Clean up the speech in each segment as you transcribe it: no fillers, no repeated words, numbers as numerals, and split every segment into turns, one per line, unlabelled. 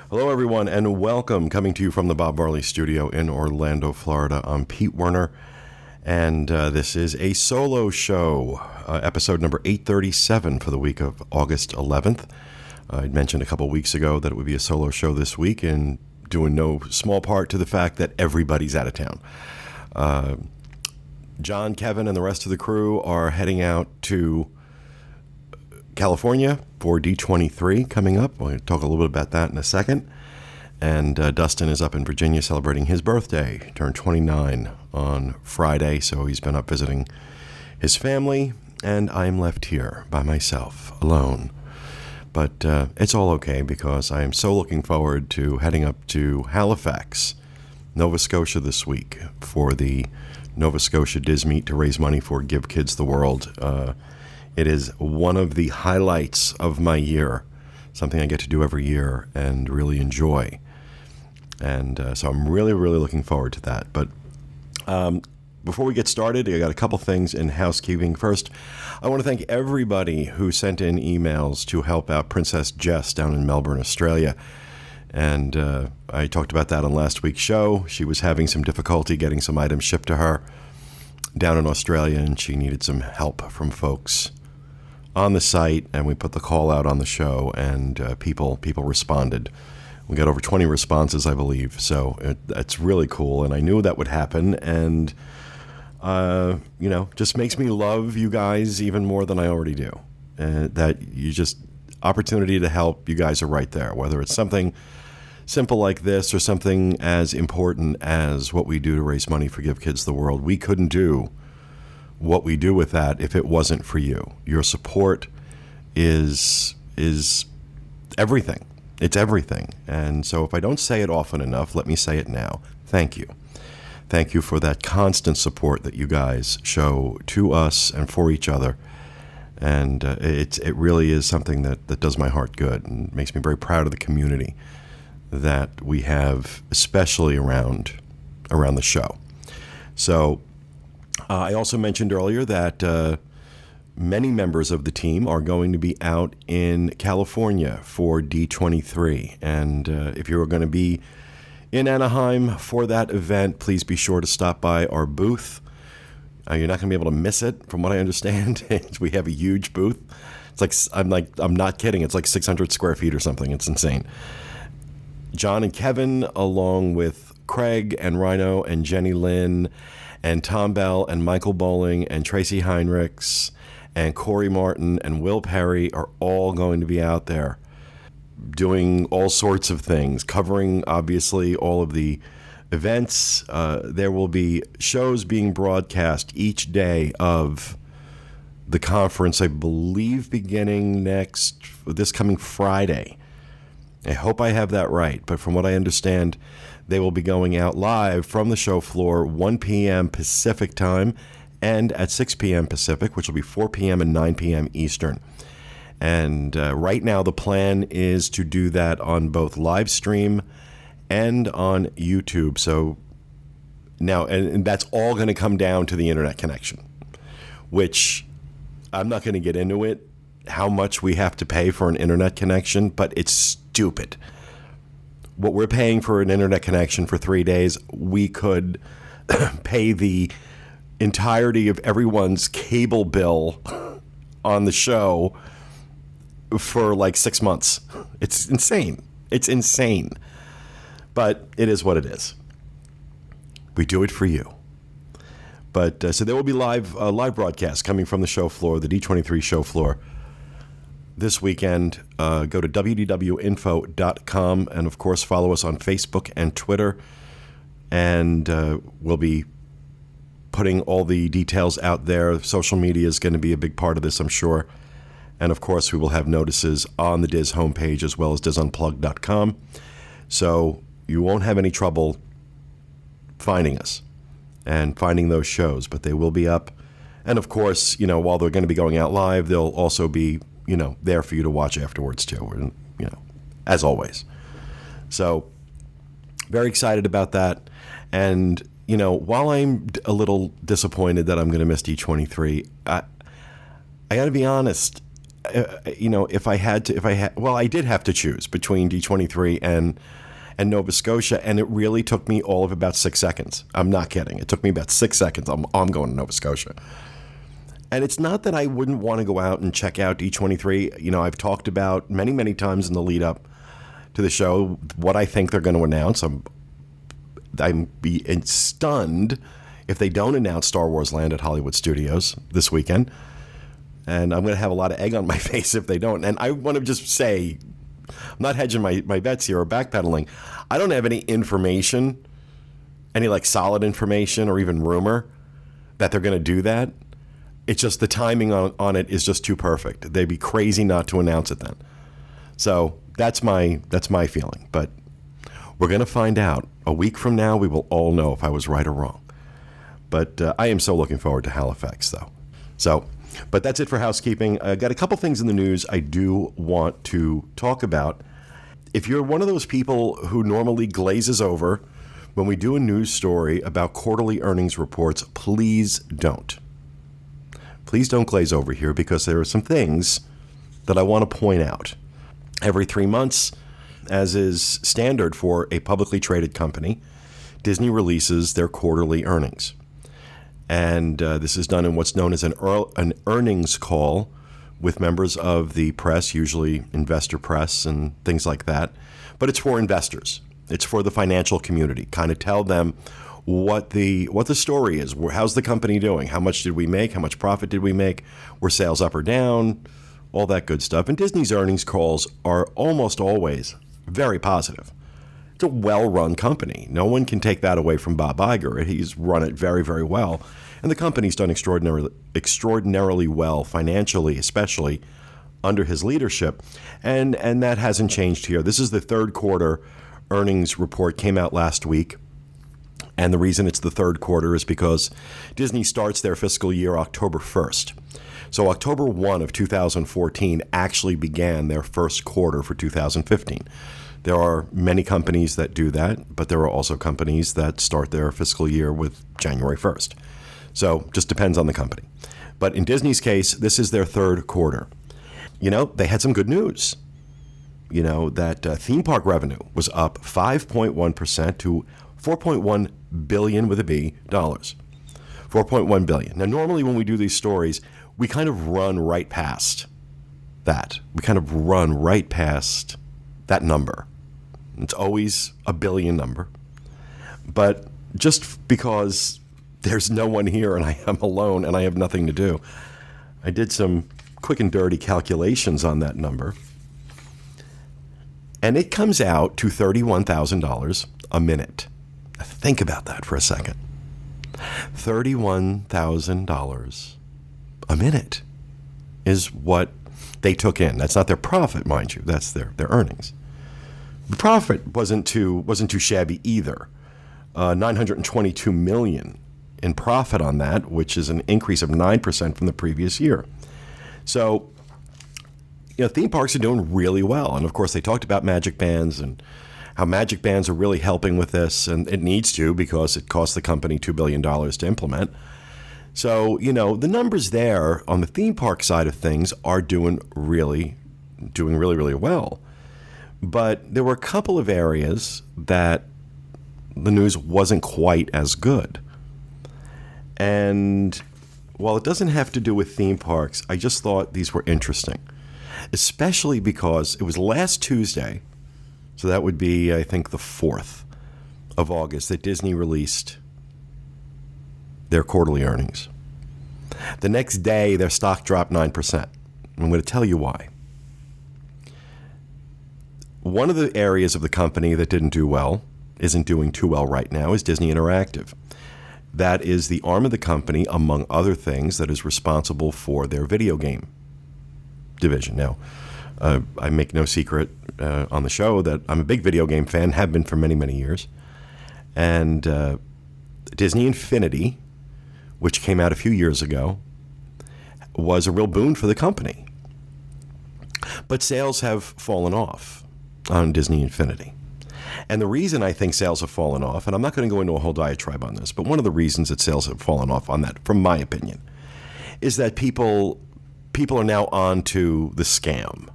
Hello, everyone, and welcome. Coming to you from the Bob Marley Studio in Orlando, Florida. I'm Pete Werner, and this is a solo show, episode number 837 for the week of August 11th. I'd mentioned a couple weeks ago that it would be a solo show this week, and due in no small part to the fact that everybody's out of town. John, Kevin, and the rest of the crew are heading out to California for D23 coming up. We'll talk a little bit about that in a second. And Dustin is up in Virginia celebrating his birthday. He turned 29 on Friday, so he's been up visiting his family, and I'm left here by myself, alone. But it's all okay because I am so looking forward to heading up to Halifax, Nova Scotia this week for the Nova Scotia Diz Meet to raise money for Give Kids the World. It is one of the highlights of my year, something I get to do every year and really enjoy. And so I'm really, really looking forward to that. But before we get started, I got a couple things in housekeeping. First, I want to thank everybody who sent in emails to help out Princess Jess down in Melbourne, Australia. And I talked about that on last week's show. She was having some difficulty getting some items shipped to her down in Australia, and she needed some help from folks on the site, and we put the call out on the show, and people responded. We got over 20 responses, I believe, so it's really cool, and I knew that would happen, and just makes me love you guys even more than I already do. That you just, opportunity to help, you guys are right there, whether it's something simple like this or something as important as what we do to raise money for Give Kids the World. We couldn't do what we do with that if it wasn't for you. Your support is everything. It's everything. And so if I don't say it often enough, let me say it now. Thank you. Thank you for that constant support that you guys show to us and for each other. And it really is something that does my heart good and makes me very proud of the community that we have, especially around the show. So I also mentioned earlier that many members of the team are going to be out in California for D23. And if you're going to be in Anaheim for that event, please be sure to stop by our booth. You're not going to be able to miss it, from what I understand. We have a huge booth. It's like, I'm not kidding. It's like 600 square feet or something. It's insane. John and Kevin, along with Craig and Rhino and Jenny Lynn and Tom Bell and Michael Bowling and Tracy Heinrichs and Corey Martin and Will Perry are all going to be out there doing all sorts of things, covering, obviously, all of the events. There will be shows being broadcast each day of the conference, I believe, beginning this coming Friday. I hope I have that right, but from what I understand, they will be going out live from the show floor 1 p.m. Pacific time and at 6 p.m. Pacific, which will be 4 p.m. and 9 p.m. Eastern. And right now the plan is to do that on both live stream and on YouTube. So now, and that's all going to come down to the internet connection, which I'm not going to get into it, how much we have to pay for an internet connection, but it's stupid. What we're paying for an internet connection for 3 days, we could pay the entirety of everyone's cable bill on the show for like 6 months. It's insane. It's insane. But it is what it is. We do it for you. But so there will be live broadcasts coming from the show floor, the D23 show floor, this weekend. Go to wdwinfo.com and, of course, follow us on Facebook and Twitter. And we'll be putting all the details out there. Social media is going to be a big part of this, I'm sure. And, of course, we will have notices on the Diz homepage as well as DizUnplugged.com. So you won't have any trouble finding us and finding those shows, but they will be up. And, of course, while they're going to be going out live, they'll also be, there for you to watch afterwards, too, as always. So very excited about that. And, while I'm a little disappointed that I'm going to miss D23, I got to be honest, I did have to choose between D23 and Nova Scotia, and it really took me all of about 6 seconds. I'm not kidding. It took me about 6 seconds. I'm going to Nova Scotia. And it's not that I wouldn't want to go out and check out D23. You know, I've talked about many, many times in the lead up to the show what I think they're going to announce. I'd be stunned if they don't announce Star Wars Land at Hollywood Studios this weekend. And I'm going to have a lot of egg on my face if they don't. And I want to just say, I'm not hedging my bets here or backpedaling. I don't have any information, any like solid information or even rumor that they're going to do that. It's just the timing on it is just too perfect. They'd be crazy not to announce it then. So that's my feeling. But we're going to find out. A week from now, we will all know if I was right or wrong. But I am so looking forward to Halifax, though. But that's it for housekeeping. I got a couple things in the news I do want to talk about. If you're one of those people who normally glazes over when we do a news story about quarterly earnings reports, please don't. Please don't glaze over here because there are some things that I want to point out. Every 3 months, as is standard for a publicly traded company, Disney releases their quarterly earnings. And this is done in what's known as an earnings call with members of the press, usually investor press and things like that. But it's for investors. It's for the financial community. Kind of tell them what the story is. How's the company doing? How much did we make? How much profit did we make? Were sales up or down? All that good stuff. And Disney's earnings calls are almost always very positive. It's a well-run company. No one can take that away from Bob Iger. He's run it very, very well. And the company's done extraordinarily well financially, especially under his leadership. And that hasn't changed here. This is the third quarter earnings report, came out last week. And the reason it's the third quarter is because Disney starts their fiscal year October 1st. So October 1 of 2014 actually began their first quarter for 2015. There are many companies that do that, but there are also companies that start their fiscal year with January 1st. So just depends on the company. But in Disney's case, this is their third quarter. You know, they had some good news. You know, that theme park revenue was up 5.1% to $4.1 billion with a B dollars. $4.1 billion. Now, normally when we do these stories, we kind of run right past that. We kind of run right past that number. It's always a billion number. But just because there's no one here and I am alone and I have nothing to do, I did some quick and dirty calculations on that number. And it comes out to $31,000 a minute. Think about that for a second. $31,000 a minute is what they took in. That's not their profit, mind you. That's their earnings. The profit wasn't too shabby either. $922 million in profit on that, which is an increase of 9% from the previous year. So, you know, theme parks are doing really well. And of course, they talked about Magic Bands and how Magic Bands are really helping with this, and it needs to because it cost the company $2 billion to implement. So, you know, the numbers there on the theme park side of things are doing really well. But there were a couple of areas that the news wasn't quite as good. And while it doesn't have to do with theme parks, I just thought these were interesting, especially because it was last Tuesday. So that would be, I think, the 4th of August that Disney released their quarterly earnings. The next day, their stock dropped 9%. I'm going to tell you why. One of the areas of the company that didn't do well, isn't doing too well right now, is Disney Interactive. That is the arm of the company, among other things, that is responsible for their video game division. Now, I make no secret on the show that I'm a big video game fan, have been for many, many years. And Disney Infinity, which came out a few years ago, was a real boon for the company. But sales have fallen off on Disney Infinity. And the reason I think sales have fallen off, and I'm not going to go into a whole diatribe on this, but one of the reasons that sales have fallen off on that, from my opinion, is that people people are now on to the scam.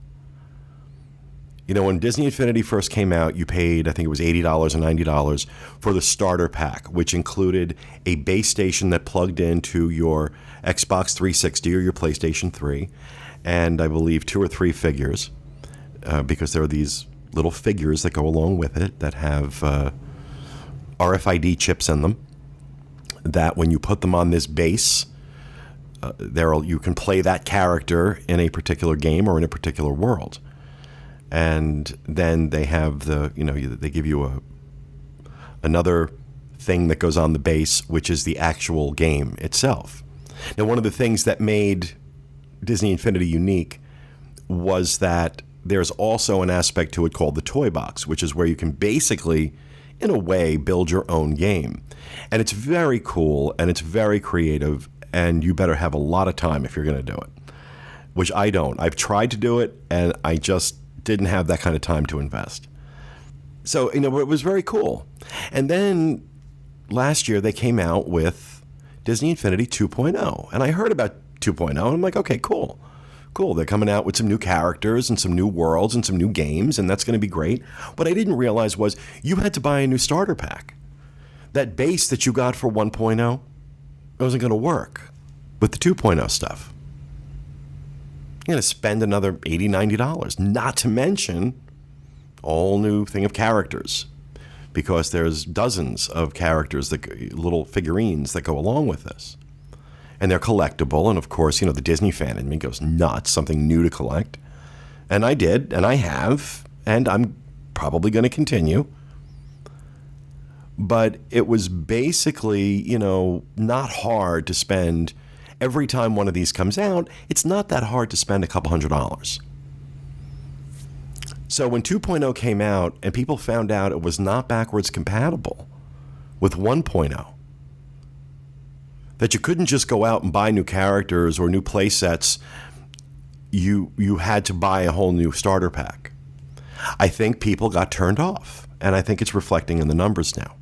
You know, when Disney Infinity first came out, you paid, I think it was $80 or $90 for the starter pack, which included a base station that plugged into your Xbox 360 or your PlayStation 3, and I believe 2 or 3 figures, because there are these little figures that go along with it that have RFID chips in them, that when you put them on this base, you can play that character in a particular game or in a particular world. And then they have they give you another thing that goes on the base, which is the actual game itself. Now, one of the things that made Disney Infinity unique was that there's also an aspect to it called the Toy Box, which is where you can basically, in a way, build your own game. And it's very cool and it's very creative, and you better have a lot of time if you're going to do it, which I don't. I've tried to do it, and I just didn't have that kind of time to invest. So, it was very cool. And then last year they came out with Disney Infinity 2.0. And I heard about 2.0, and I'm like, okay, cool. They're coming out with some new characters and some new worlds and some new games, and that's going to be great. What I didn't realize was you had to buy a new starter pack. That base that you got for 1.0 wasn't going to work with the 2.0 stuff. You're going to spend another $80, $90, not to mention a whole new thing of characters, because there's dozens of characters, little figurines that go along with this. And they're collectible, and of course, the Disney fan in me goes nuts, something new to collect. And I did, and I have, and I'm probably going to continue. But it was basically, not hard to spend. Every time one of these comes out, it's not that hard to spend a couple $100. So when 2.0 came out and people found out it was not backwards compatible with 1.0, that you couldn't just go out and buy new characters or new play sets, you had to buy a whole new starter pack. I think people got turned off, and I think it's reflecting in the numbers now.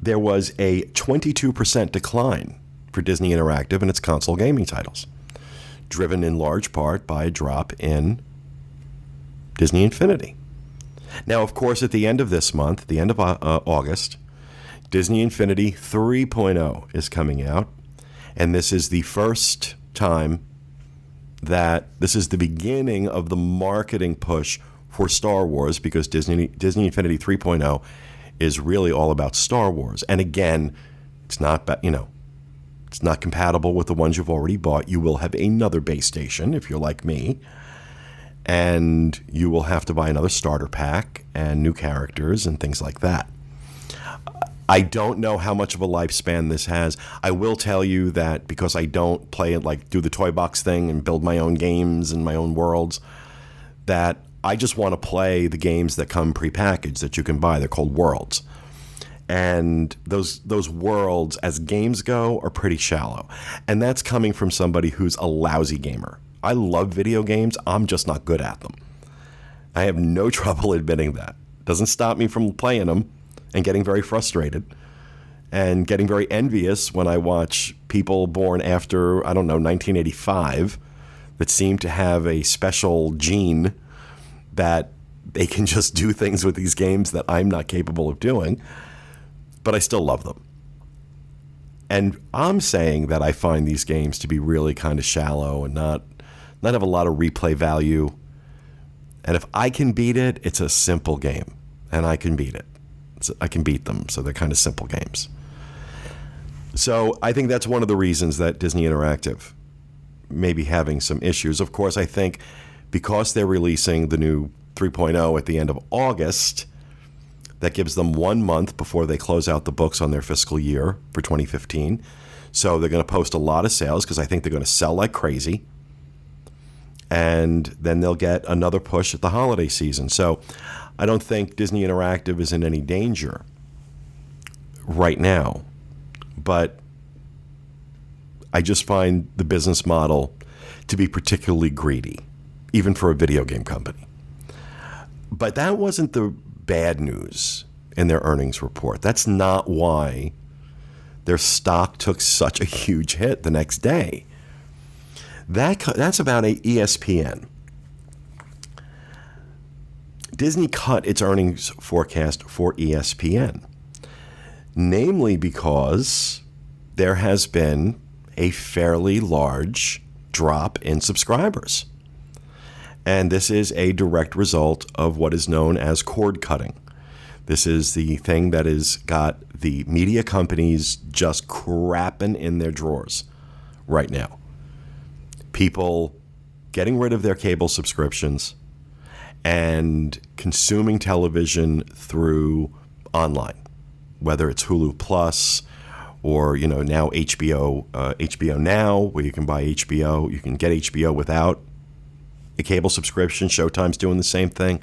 There was a 22% decline for Disney Interactive and its console gaming titles, driven in large part by a drop in Disney Infinity. Now, of course, at the end of this month, the end of August, Disney Infinity 3.0 is coming out, and this is the first time that this is the beginning of the marketing push for Star Wars, because Disney Infinity 3.0 is really all about Star Wars. And again, it's not it's not compatible with the ones you've already bought. You will have another base station if you're like me, and you will have to buy another starter pack and new characters and things like that. I don't know how much of a lifespan this has. I will tell you that because I don't play it, do the toy box thing and build my own games and my own worlds, that I just want to play the games that come prepackaged that you can buy. They're called worlds. And those worlds, as games go, are pretty shallow. And that's coming from somebody who's a lousy gamer. I love video games. I'm just not good at them. I have no trouble admitting that. Doesn't stop me from playing them and getting very frustrated and getting very envious when I watch people born after, 1985 that seem to have a special gene that they can just do things with these games that I'm not capable of doing. But I still love them. And I'm saying that I find these games to be really kind of shallow and not have a lot of replay value. And if I can beat it, it's a simple game, and I can beat it. I can beat them, so they're kind of simple games. So I think that's one of the reasons that Disney Interactive may be having some issues. Of course, I think because they're releasing the new 3.0 at the end of August, that gives them 1 month before they close out the books on their fiscal year for 2015. So they're going to post a lot of sales because I think they're going to sell like crazy. And then they'll get another push at the holiday season. So I don't think Disney Interactive is in any danger right now. But I just find the business model to be particularly greedy, even for a video game company. But that wasn't the bad news in their earnings report. That's not why their stock took such a huge hit the next day. That's about ESPN. Disney cut its earnings forecast for ESPN, namely because there has been a fairly large drop in subscribers. And this is a direct result of what is known as cord cutting. This is the thing that has got the media companies just crapping in their drawers right now. People getting rid of their cable subscriptions and consuming television through online, whether it's Hulu Plus or now HBO Now, where you can buy HBO. You can get HBO without a cable subscription. Showtime's doing the same thing.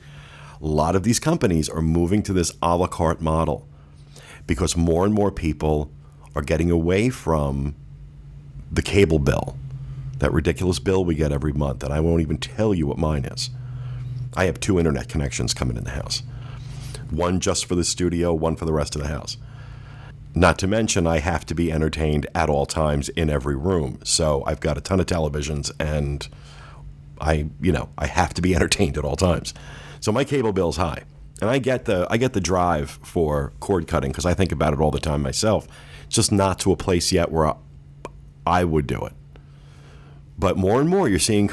A lot of these companies are moving to this a la carte model because more and more people are getting away from the cable bill, that ridiculous bill we get every month, and I won't even tell you what mine is. I have 2 internet connections coming in the house. One just for the studio, one for the rest of the house. Not to mention, I have to be entertained at all times in every room. So I've got a ton of televisions, and I have to be entertained at all times. So my cable bill's high, and I get the drive for cord cutting because I think about it all the time myself. It's just not to a place yet where I would do it. But more and more, you're seeing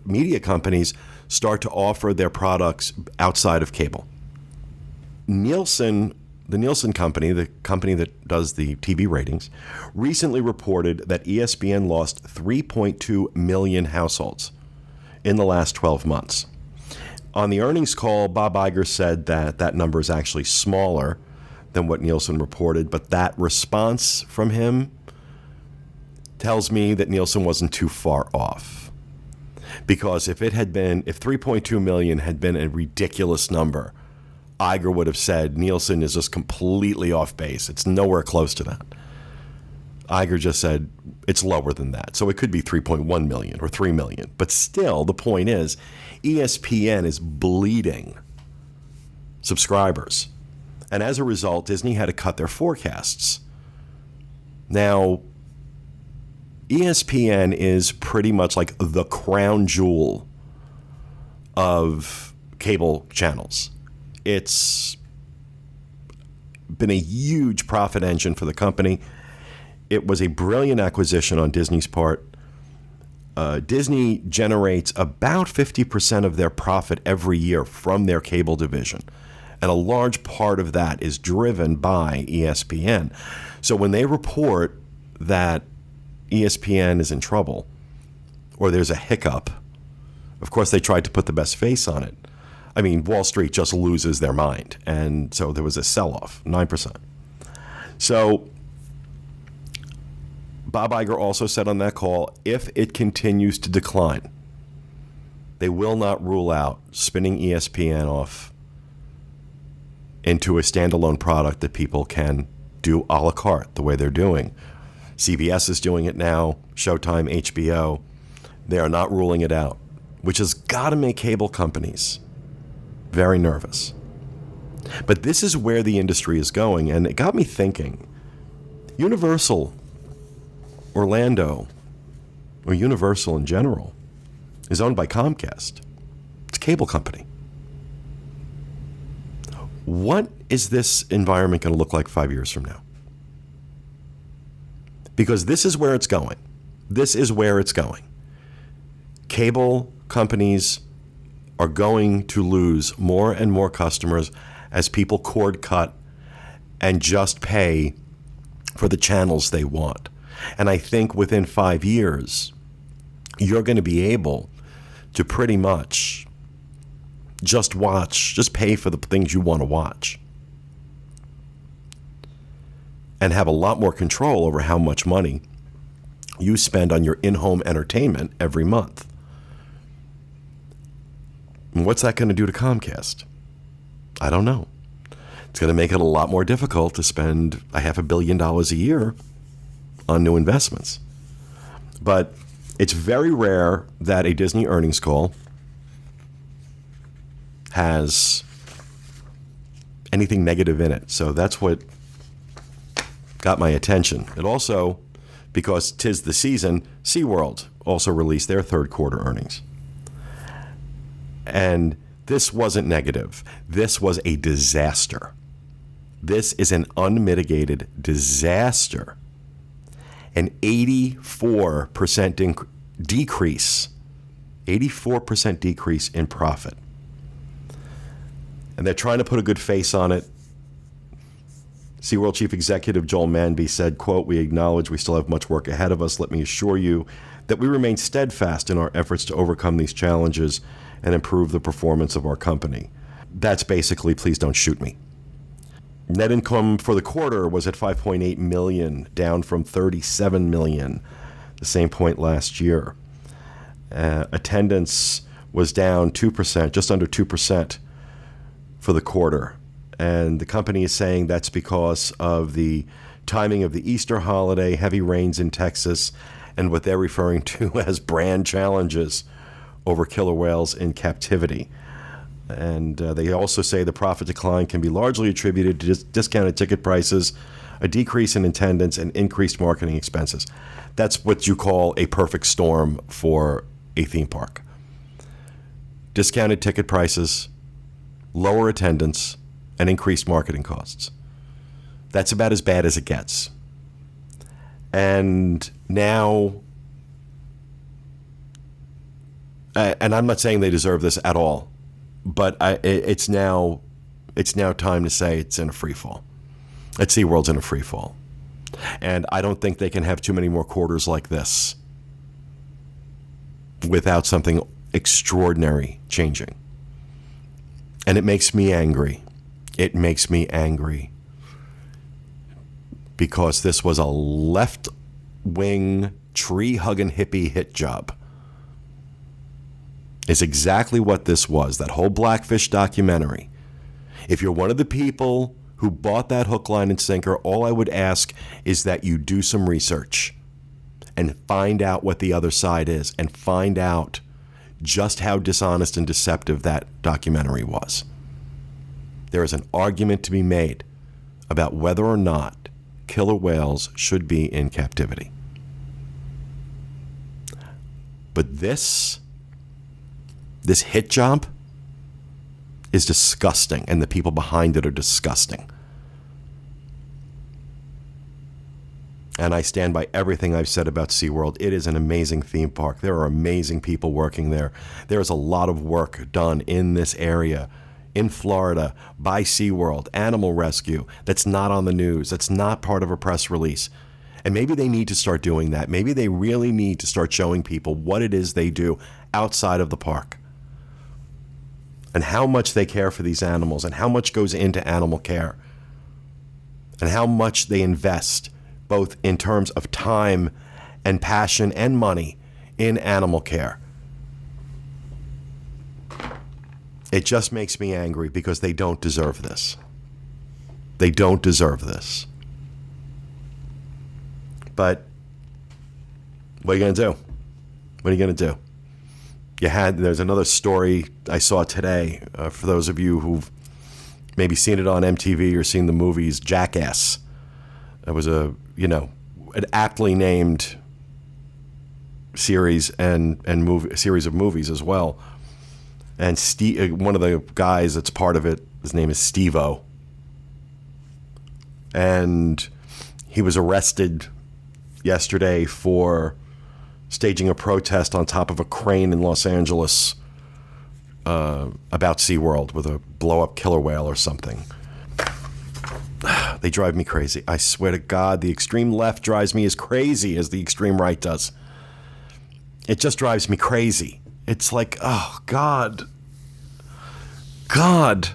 media companies start to offer their products outside of cable. The Nielsen company, the company that does the TV ratings, recently reported that ESPN lost 3.2 million households in the last 12 months. On the earnings call, Bob Iger said that number is actually smaller than what Nielsen reported, but that response from him tells me that Nielsen wasn't too far off. Because if 3.2 million had been a ridiculous number, Iger would have said Nielsen is just completely off base. It's nowhere close to that. Iger just said it's lower than that. So it could be 3.1 million or 3 million. But still, the point is, ESPN is bleeding subscribers. And as a result, Disney had to cut their forecasts. Now, ESPN is pretty much like the crown jewel of cable channels. It's been a huge profit engine for the company. It was a brilliant acquisition on Disney's part. Disney generates about 50% of their profit every year from their cable division. And a large part of that is driven by ESPN. So when they report that ESPN is in trouble or there's a hiccup, of course they tried to put the best face on it. I mean, Wall Street just loses their mind. And so there was a sell-off, 9%. So Bob Iger also said on that call, if it continues to decline, they will not rule out spinning ESPN off into a standalone product that people can do a la carte the way they're doing. CBS is doing it now, Showtime, HBO. They are not ruling it out, which has got to make cable companies very nervous. But this is where the industry is going, and it got me thinking. Universal Orlando, or Universal in general, is owned by Comcast. It's a cable company. What is this environment going to look like 5 years from now? Because this is where it's going. This is where it's going. Cable companies are going to lose more and more customers as people cord cut and just pay for the channels they want. And I think within 5 years, you're going to be able to pretty much just pay for the things you want to watch. And have a lot more control over how much money you spend on your in-home entertainment every month. And what's that going to do to Comcast? I don't know. It's going to make it a lot more difficult to spend $500 million a year on new investments. But it's very rare that a Disney earnings call has anything negative in it. So that's what got my attention. It also because 'tis the season, SeaWorld also released their third quarter earnings. And this wasn't negative. This was a disaster. This is an unmitigated disaster. An 84% decrease. 84% decrease in profit. And they're trying to put a good face on it. SeaWorld Chief Executive Joel Manby said, quote, "We acknowledge we still have much work ahead of us. Let me assure you that we remain steadfast in our efforts to overcome these challenges and improve the performance of our company." That's basically, please don't shoot me. Net income for the quarter was at $5.8 million, down from $37 million the same point last year. Attendance was down 2%, just under 2% for the quarter. And the company is saying that's because of the timing of the Easter holiday, heavy rains in Texas, and what they're referring to as brand challenges over killer whales in captivity. And they also say the profit decline can be largely attributed to discounted ticket prices, a decrease in attendance, and increased marketing expenses. That's what you call a perfect storm for a theme park. Discounted ticket prices, lower attendance, and increased marketing costs. That's about as bad as it gets. And now, and I'm not saying they deserve this at all, but it's now time to say it's in a free fall. At SeaWorld's in a free fall. And I don't think they can have too many more quarters like this without something extraordinary changing. And it makes me angry. It makes me angry because this was a left-wing, tree-hugging hippie hit job. Is exactly what this was, that whole Blackfish documentary. If you're one of the people who bought that hook, line, and sinker, all I would ask is that you do some research and find out what the other side is and find out just how dishonest and deceptive that documentary was. There is an argument to be made about whether or not killer whales should be in captivity. But this hit job is disgusting, and the people behind it are disgusting. And I stand by everything I've said about SeaWorld. It is an amazing theme park. There are amazing people working there. There is a lot of work done in this area, in Florida, by SeaWorld, animal rescue, that's not on the news, that's not part of a press release. And maybe they need to start doing that. Maybe they really need to start showing people what it is they do outside of the park and how much they care for these animals and how much goes into animal care and how much they invest both in terms of time and passion and money in animal care. It just makes me angry because they don't deserve this. They don't deserve this. But what are you going to do? What are you going to do? There's another story I saw today, for those of you who've maybe seen it on MTV or seen the movies, Jackass. It was an aptly named series series of movies as well. And one of the guys that's part of it, his name is Steve-O. And he was arrested yesterday for staging a protest on top of a crane in Los Angeles about SeaWorld with a blow-up killer whale or something. They drive me crazy. I swear to God, the extreme left drives me as crazy as the extreme right does. It just drives me crazy. It's like, oh, God. God.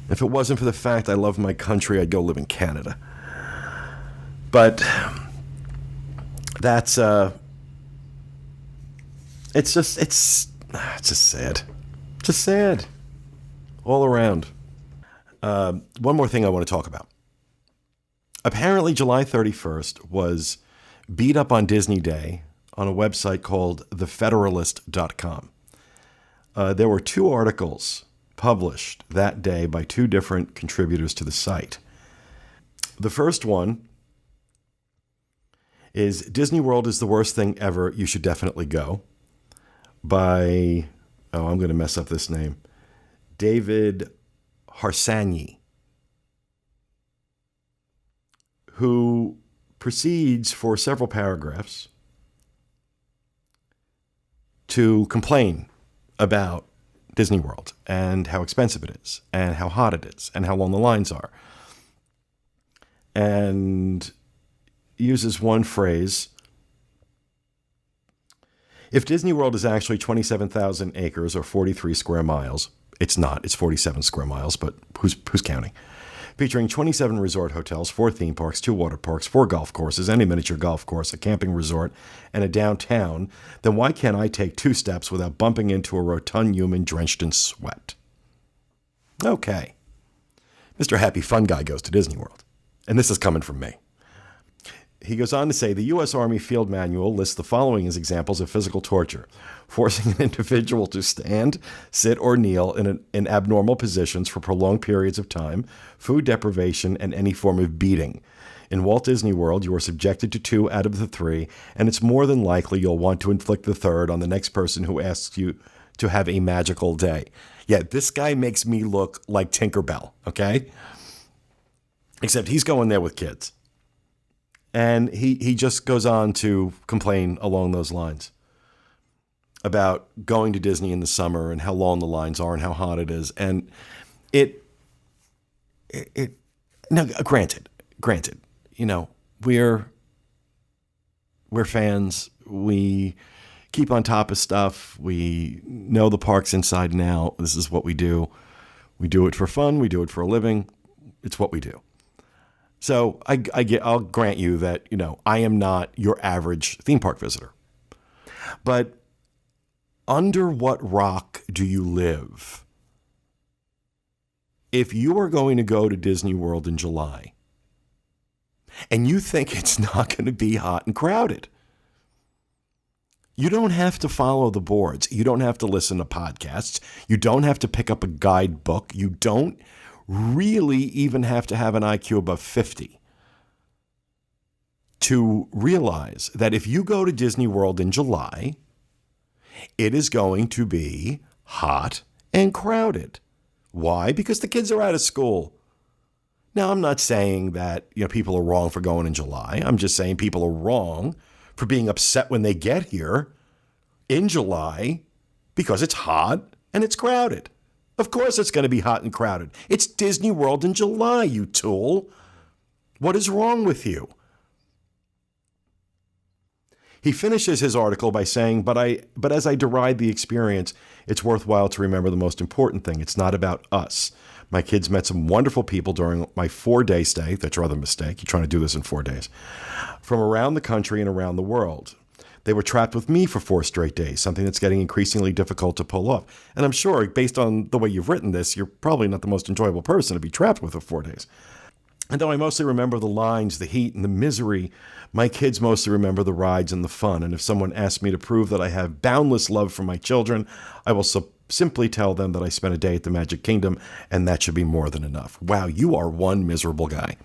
If it wasn't for the fact I love my country, I'd go live in Canada. But that's, it's just sad. Just sad. All around. One more thing I want to talk about. Apparently, July 31st was beat up on Disney Day on a website called thefederalist.com. There were two articles published that day by two different contributors to the site. The first one is Disney World is the worst thing ever. You should definitely go. By, I'm going to mess up this name, David Harsanyi, who proceeds for several paragraphs to complain about Disney World and how expensive it is and how hot it is and how long the lines are. And uses one phrase: if Disney World is actually 27,000 acres or 43 square miles, it's not, it's 47 square miles, but who's counting? Featuring 27 resort hotels, 4 theme parks, 2 water parks, 4 golf courses, any miniature golf course, a camping resort, and a downtown, then why can't I take 2 steps without bumping into a rotund human drenched in sweat? Okay. Mr. Happy Fun Guy goes to Disney World. And this is coming from me. He goes on to say, the U.S. Army Field Manual lists the following as examples of physical torture: forcing an individual to stand, sit, or kneel in abnormal positions for prolonged periods of time, food deprivation, and any form of beating. In Walt Disney World, you are subjected to 2 out of the 3, and it's more than likely you'll want to inflict the 3rd on the next person who asks you to have a magical day. Yeah, this guy makes me look like Tinkerbell, okay? Except he's going there with kids. And he just goes on to complain along those lines about going to Disney in the summer and how long the lines are and how hot it is. And now, granted, you know, we're fans. We keep on top of stuff. We know the parks inside and out. This is what we do. We do it for fun. We do it for a living. It's what we do. So I'll grant you that, you know, I am not your average theme park visitor. But under what rock do you live if you are going to go to Disney World in July and you think it's not going to be hot and crowded? You don't have to follow the boards. You don't have to listen to podcasts. You don't have to pick up a guidebook. You don't really even have to have an IQ above 50 to realize that if you go to Disney World in July, it is going to be hot and crowded. Why? Because the kids are out of school. Now, I'm not saying that, you know, people are wrong for going in July. I'm just saying people are wrong for being upset when they get here in July because it's hot and it's crowded. Of course it's going to be hot and crowded. It's Disney World in July, you tool. What is wrong with you? He finishes his article by saying, but as I deride the experience, it's worthwhile to remember the most important thing. It's not about us. My kids met some wonderful people during my 4-day stay. That's your other mistake. You're trying to do this in 4 days. From around the country and around the world. They were trapped with me for 4 straight days, something that's getting increasingly difficult to pull off. And I'm sure, based on the way you've written this, you're probably not the most enjoyable person to be trapped with for 4 days. And though I mostly remember the lines, the heat, and the misery, my kids mostly remember the rides and the fun. And if someone asks me to prove that I have boundless love for my children, I will simply tell them that I spent a day at the Magic Kingdom, and that should be more than enough. Wow, you are one miserable guy.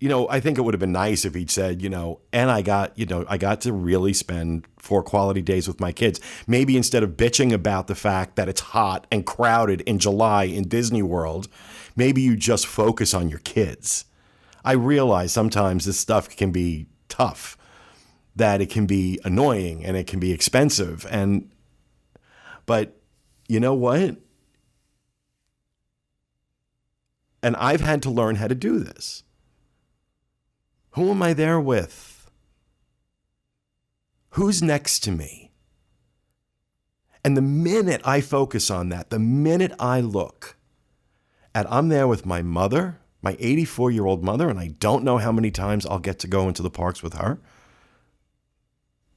You know, I think it would have been nice if he'd said, you know, and I got to really spend 4 quality days with my kids. Maybe instead of bitching about the fact that it's hot and crowded in July in Disney World, maybe you just focus on your kids. I realize sometimes this stuff can be tough, that it can be annoying and it can be expensive. But you know what? And I've had to learn how to do this. Who am I there with? Who's next to me? And the minute I focus on that, the minute I look at I'm there with my mother, my 84-year-old mother, and I don't know how many times I'll get to go into the parks with her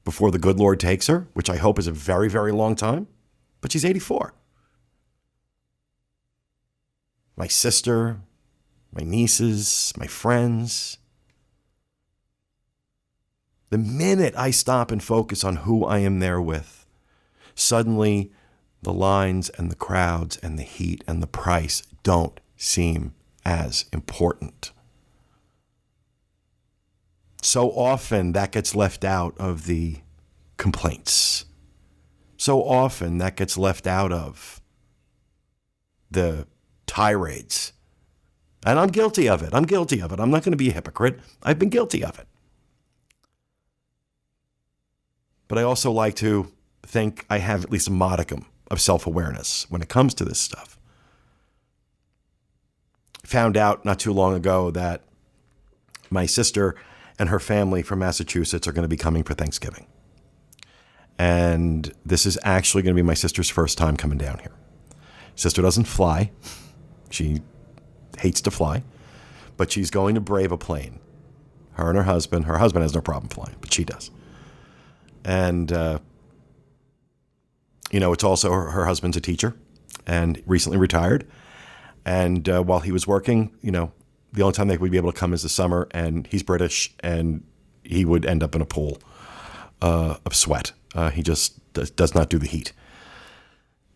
before the good Lord takes her, which I hope is a very, very long time, but she's 84. My sister, my nieces, my friends. The minute I stop and focus on who I am there with, suddenly the lines and the crowds and the heat and the price don't seem as important. so often that gets left out of the complaints. So often that gets left out of the tirades. And I'm guilty of it. I'm not going to be a hypocrite. I've been guilty of it. But I also like to think I have at least a modicum of self-awareness when it comes to this stuff. Found out not too long ago that my sister and her family from Massachusetts are going to be coming for Thanksgiving. And this is actually going to be my sister's first time coming down here. Sister doesn't fly. She hates to fly, but she's going to brave a plane. Her and her husband has no problem flying, but she does. And, it's also her husband's a teacher and recently retired. And while he was working, the only time they would be able to come is the summer, and he's British, and he would end up in a pool of sweat. He just does not do the heat.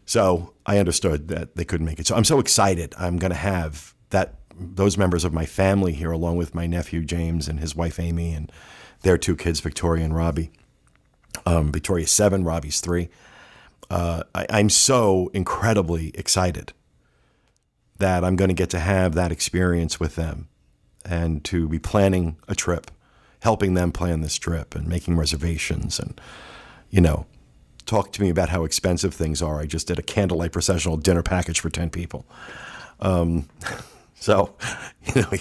So I understood that they couldn't make it. So I'm so excited. I'm going to have those members of my family here, along with my nephew James and his wife Amy and their two kids, Victoria and Robbie. Victoria's 7, Robbie's 3. I'm so incredibly excited that I'm going to get to have that experience with them and to be planning a trip, helping them plan this trip and making reservations and, talk to me about how expensive things are. I just did a candlelight processional dinner package for 10 people. So,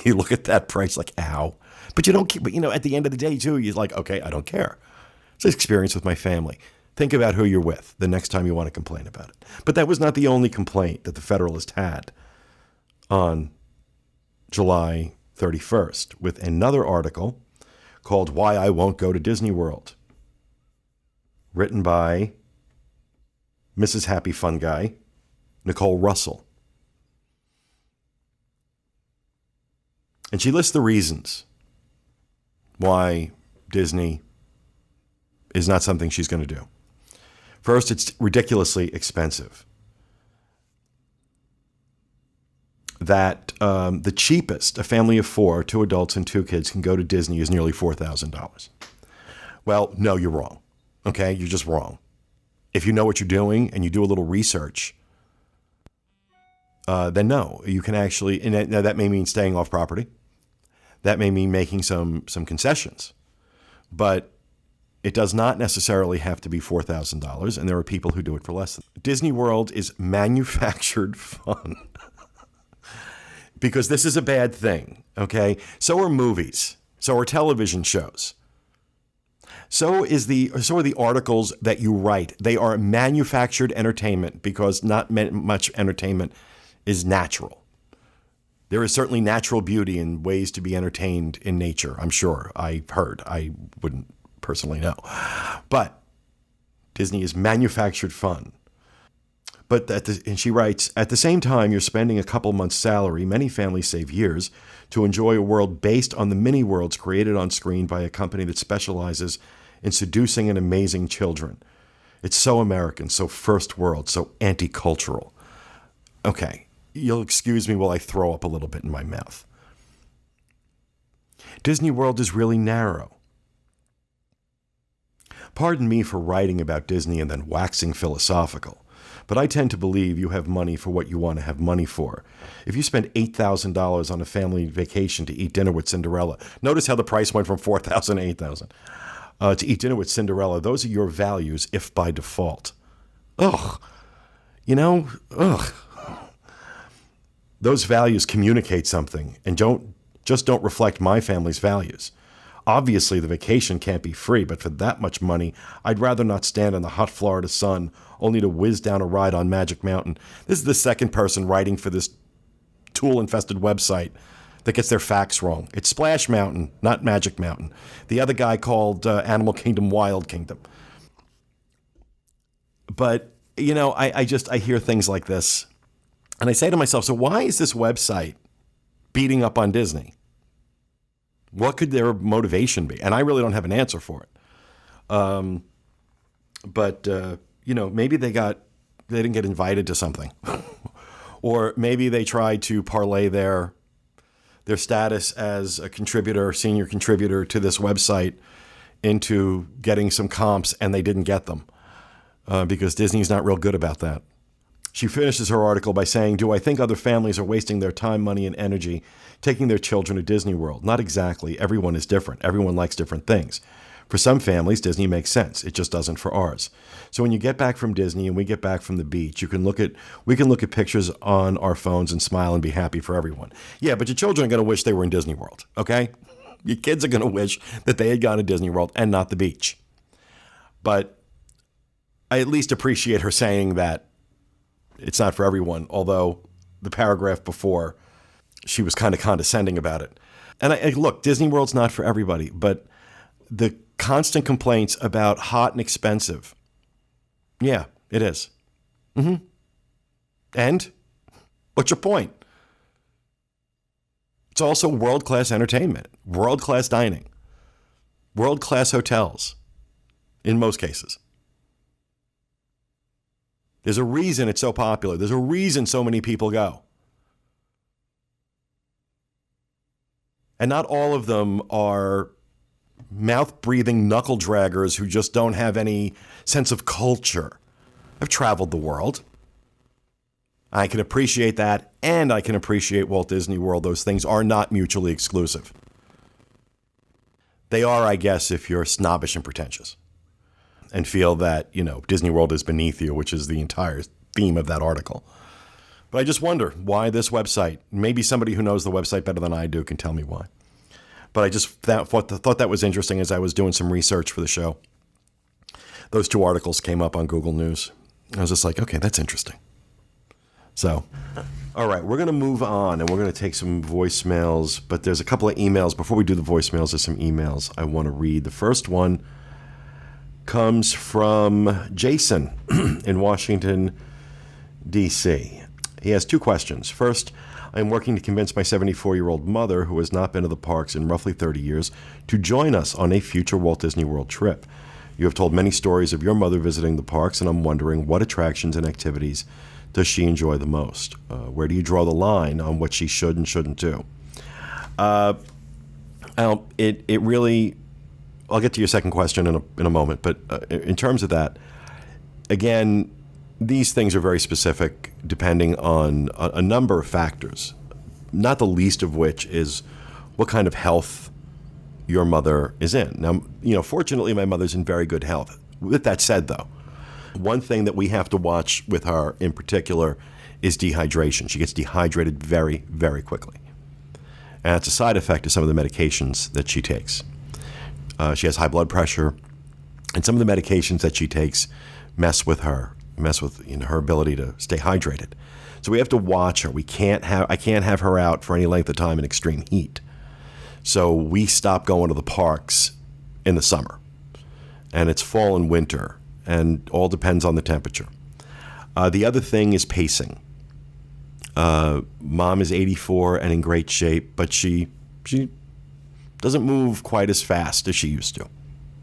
you look at that price like, ow. But you don't keep, at the end of the day too, you're like, okay, I don't care. It's an experience with my family. Think about who you're with the next time you want to complain about it. But that was not the only complaint that the Federalist had on July 31st with another article called Why I Won't Go to Disney World, written by Mrs. Happy Fun Guy, Nicole Russell. And she lists the reasons why Disney is not something she's going to do. First, it's ridiculously expensive. That the cheapest a family of 4, 2 adults and 2 kids, can go to Disney is nearly $4,000. Well, no, you're wrong. Okay, you're just wrong. If you know what you're doing and you do a little research, then no, you can actually, and that may mean staying off property. That may mean making some concessions. But it does not necessarily have to be $4,000, and there are people who do it for less than. Disney World is manufactured fun. Because this is a bad thing, okay? So are movies. So are television shows. So are the articles that you write. They are manufactured entertainment because not much entertainment is natural. There is certainly natural beauty and ways to be entertained in nature, I'm sure. I've heard. I wouldn't personally know. But Disney is manufactured fun. But and she writes, at the same time you're spending a couple months' salary, many families save years to enjoy a world based on the mini worlds created on screen by a company that specializes in seducing and amazing children. It's so American, so first world, so anti-cultural. Okay, you'll excuse me while I throw up a little bit in my mouth. Disney World is really narrow. Pardon me for writing about Disney and then waxing philosophical, but I tend to believe you have money for what you want to have money for. If you spend $8,000 on a family vacation to eat dinner with Cinderella, notice how the price went from $4,000 to $8,000. To eat dinner with Cinderella, those are your values, if by default. Ugh. Those values communicate something and don't reflect my family's values. Obviously, the vacation can't be free, but for that much money, I'd rather not stand in the hot Florida sun only to whiz down a ride on Magic Mountain. This is the second person writing for this tool-infested website that gets their facts wrong. It's Splash Mountain, not Magic Mountain. The other guy called Animal Kingdom Wild Kingdom. But, I hear things like this, and I say to myself, so why is this website beating up on Disney? What could their motivation be? And I really don't have an answer for it. But maybe they didn't get invited to something. Or maybe they tried to parlay their their status as a contributor, senior contributor to this website into getting some comps, and they didn't get them because Disney's not real good about that. She finishes her article by saying, "Do I think other families are wasting their time, money, and energy taking their children to Disney World? Not exactly. Everyone is different. Everyone likes different things. For some families, Disney makes sense. It just doesn't for ours." So when you get back from Disney and we get back from the beach, we can look at pictures on our phones and smile and be happy for everyone. Yeah, but your children are going to wish they were in Disney World, okay? Your kids are going to wish that they had gone to Disney World and not the beach. But I at least appreciate her saying that it's not for everyone, although the paragraph before, she was kind of condescending about it. And look, Disney World's not for everybody, but the constant complaints about hot and expensive, yeah, it is. And what's your point? It's also world-class entertainment, world-class dining, world-class hotels, in most cases. There's a reason it's so popular. There's a reason so many people go. And not all of them are mouth-breathing knuckle draggers who just don't have any sense of culture. I've traveled the world. I can appreciate that, and I can appreciate Walt Disney World. Those things are not mutually exclusive. They are, I guess, if you're snobbish and pretentious and feel that, Disney World is beneath you, which is the entire theme of that article. But I just wonder why this website. Maybe somebody who knows the website better than I do can tell me why. But I just thought that was interesting as I was doing some research for the show. Those two articles came up on Google News. I was just like, okay, that's interesting. So, all right, we're going to move on, and we're going to take some voicemails. But there's a couple of emails. Before we do the voicemails, there's some emails I want to read. The first one comes from Jason in Washington, D.C. He has two questions. First, I am working to convince my 74-year-old mother, who has not been to the parks in roughly 30 years, to join us on a future Walt Disney World trip. You have told many stories of your mother visiting the parks, and I'm wondering what attractions and activities does she enjoy the most? Where do you draw the line on what she should and shouldn't do? It really... I'll get to your second question in a moment, but in terms of that, again, these things are very specific depending on a number of factors, not the least of which is what kind of health your mother is in. Now, fortunately, my mother's in very good health. With that said, though, one thing that we have to watch with her in particular is dehydration. She gets dehydrated very, very quickly. And it's a side effect of some of the medications that she takes. She has high blood pressure, and some of the medications that she takes mess with her ability to stay hydrated. So we have to watch her. I can't have her out for any length of time in extreme heat. So we stop going to the parks in the summer, and it's fall and winter, and all depends on the temperature. The other thing is pacing. Mom is 84 and in great shape, but she doesn't move quite as fast as she used to,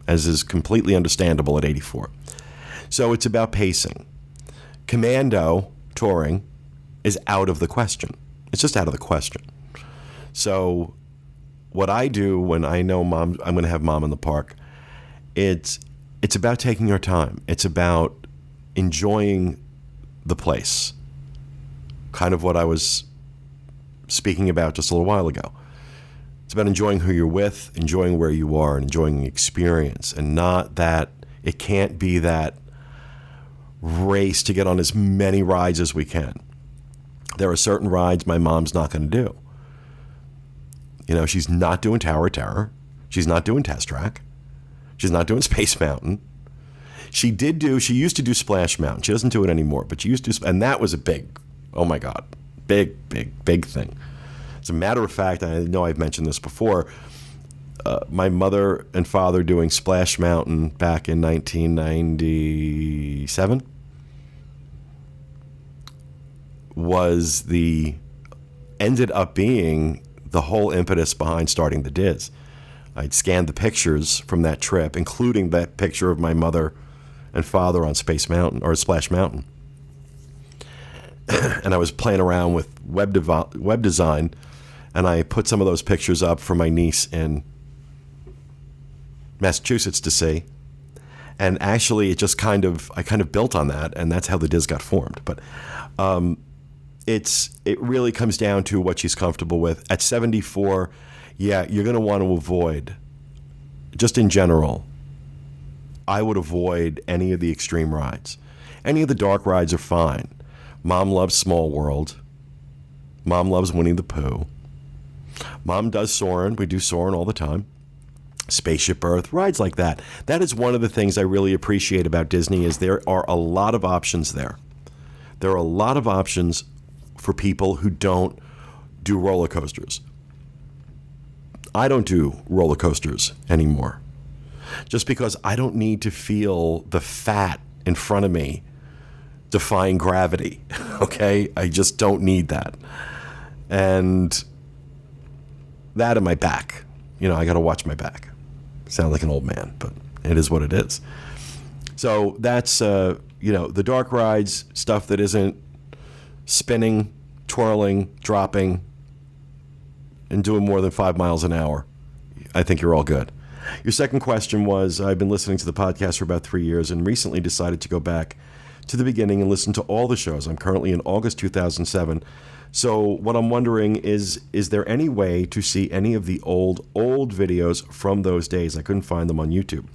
as is completely understandable at 84. So it's about pacing. Commando touring is out of the question. It's just out of the question. So what I do when I know I'm going to have mom in the park, it's about taking your time. It's about enjoying the place. Kind of what I was speaking about just a little while ago. It's about enjoying who you're with, enjoying where you are, and enjoying the experience, and not that it can't be that race to get on as many rides as we can. There are certain rides my mom's not going to do. She's not doing Tower of Terror. She's not doing Test Track. She's not doing Space Mountain. She used to do Splash Mountain. She doesn't do it anymore, but she used to, and that was a big, oh my God, big thing. As a matter of fact, I know I've mentioned this before, my mother and father doing Splash Mountain back in 1997 ended up being the whole impetus behind starting the Diz. I'd scanned the pictures from that trip, including that picture of my mother and father on Space Mountain or Splash Mountain. And I was playing around with web design, And I put some of those pictures up for my niece in Massachusetts to see. And actually, it just I kind of built on that, and that's how the Diz got formed. But it really comes down to what she's comfortable with. At 74, yeah, you're going to want to avoid, just in general, I would avoid any of the extreme rides. Any of the dark rides are fine. Mom loves Small World. Mom loves Winnie the Pooh. Mom does Soarin'. We do Soarin' all the time. Spaceship Earth, rides like that. That is one of the things I really appreciate about Disney is there are a lot of options there. There are a lot of options for people who don't do roller coasters. I don't do roller coasters anymore. Just because I don't need to feel the fat in front of me defying gravity, okay? I just don't need that. And that and my back. I got to watch my back. Sound like an old man, but it is what it is. So that's, the dark rides, stuff that isn't spinning, twirling, dropping, and doing more than 5 miles an hour. I think you're all good. Your second question was, I've been listening to the podcast for about 3 years and recently decided to go back to the beginning and listen to all the shows. I'm currently in August 2007. So what I'm wondering is there any way to see any of the old videos from those days? I couldn't find them on YouTube.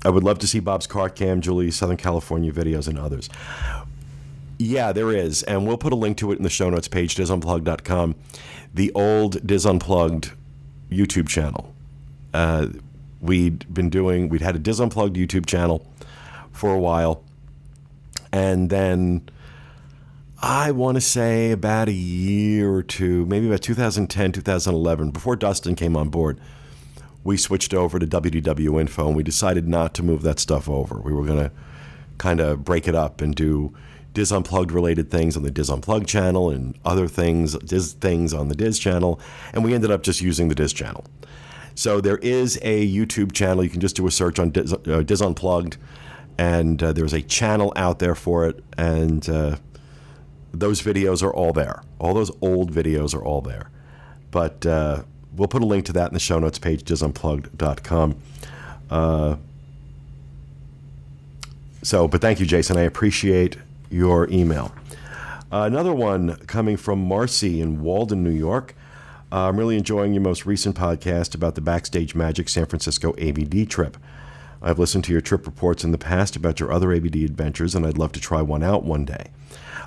I would love to see Bob's Cart Cam, Julie's Southern California videos, and others. Yeah, there is, and we'll put a link to it in the show notes page, DizUnplugged.com. The old Diz Unplugged YouTube channel. We'd had a Diz Unplugged YouTube channel for a while, and then I want to say about a year or two, maybe about 2010, 2011, before Dustin came on board, we switched over to WDW Info, and we decided not to move that stuff over. We were going to kind of break it up and do Diz Unplugged related things on the Diz Unplugged channel and other things, Diz things on the Diz channel, and we ended up just using the Diz channel. So there is a YouTube channel. You can just do a search on Diz Unplugged, and there's a channel out there for it, and those videos are all there. All those old videos are all there. But we'll put a link to that in the show notes page, DizUnplugged.com. But thank you, Jason. I appreciate your email. Another one coming from Marcy in Walden, New York. I'm really enjoying your most recent podcast about the Backstage Magic San Francisco ABD trip. I've listened to your trip reports in the past about your other ABD adventures, and I'd love to try one out one day.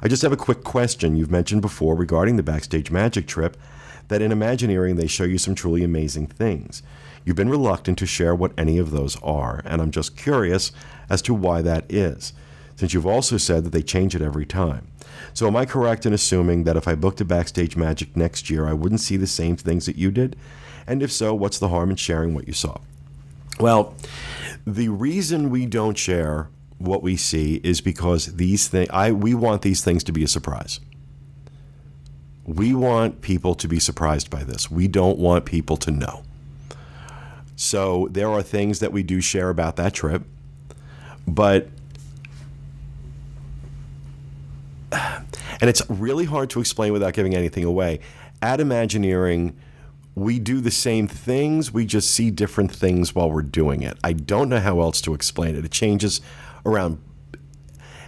I just have a quick question. You've mentioned before regarding the Backstage Magic trip that in Imagineering they show you some truly amazing things. You've been reluctant to share what any of those are, and I'm just curious as to why that is, since you've also said that they change it every time. So am I correct in assuming that if I booked a Backstage Magic next year, I wouldn't see the same things that you did? And if so, what's the harm in sharing what you saw? Well, the reason we don't share what we see is because we want these things to be a surprise. We want people to be surprised by this. We don't want people to know. So there are things that we do share about that trip, but and it's really hard to explain without giving anything away. At Imagineering, we do the same things, we just see different things while we're doing it. I don't know how else to explain it. It changes around.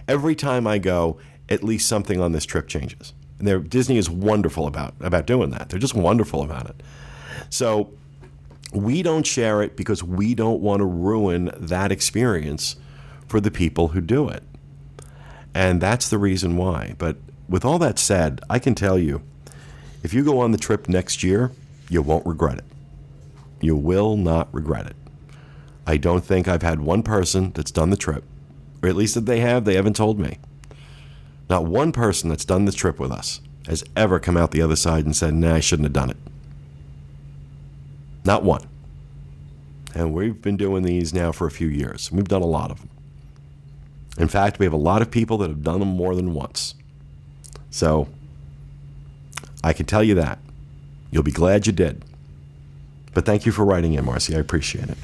Every time I go, at least something on this trip changes. And Disney is wonderful about doing that. They're just wonderful about it. So we don't share it because we don't want to ruin that experience for the people who do it. And that's the reason why. But with all that said, I can tell you, if you go on the trip next year, you won't regret it. You will not regret it. I don't think I've had one person that's done the trip, or at least if they haven't told me. Not one person that's done this trip with us has ever come out the other side and said, nah, I shouldn't have done it. Not one. And we've been doing these now for a few years. We've done a lot of them. In fact, we have a lot of people that have done them more than once. So I can tell you that. You'll be glad you did. But thank you for writing in, Marcy. I appreciate it.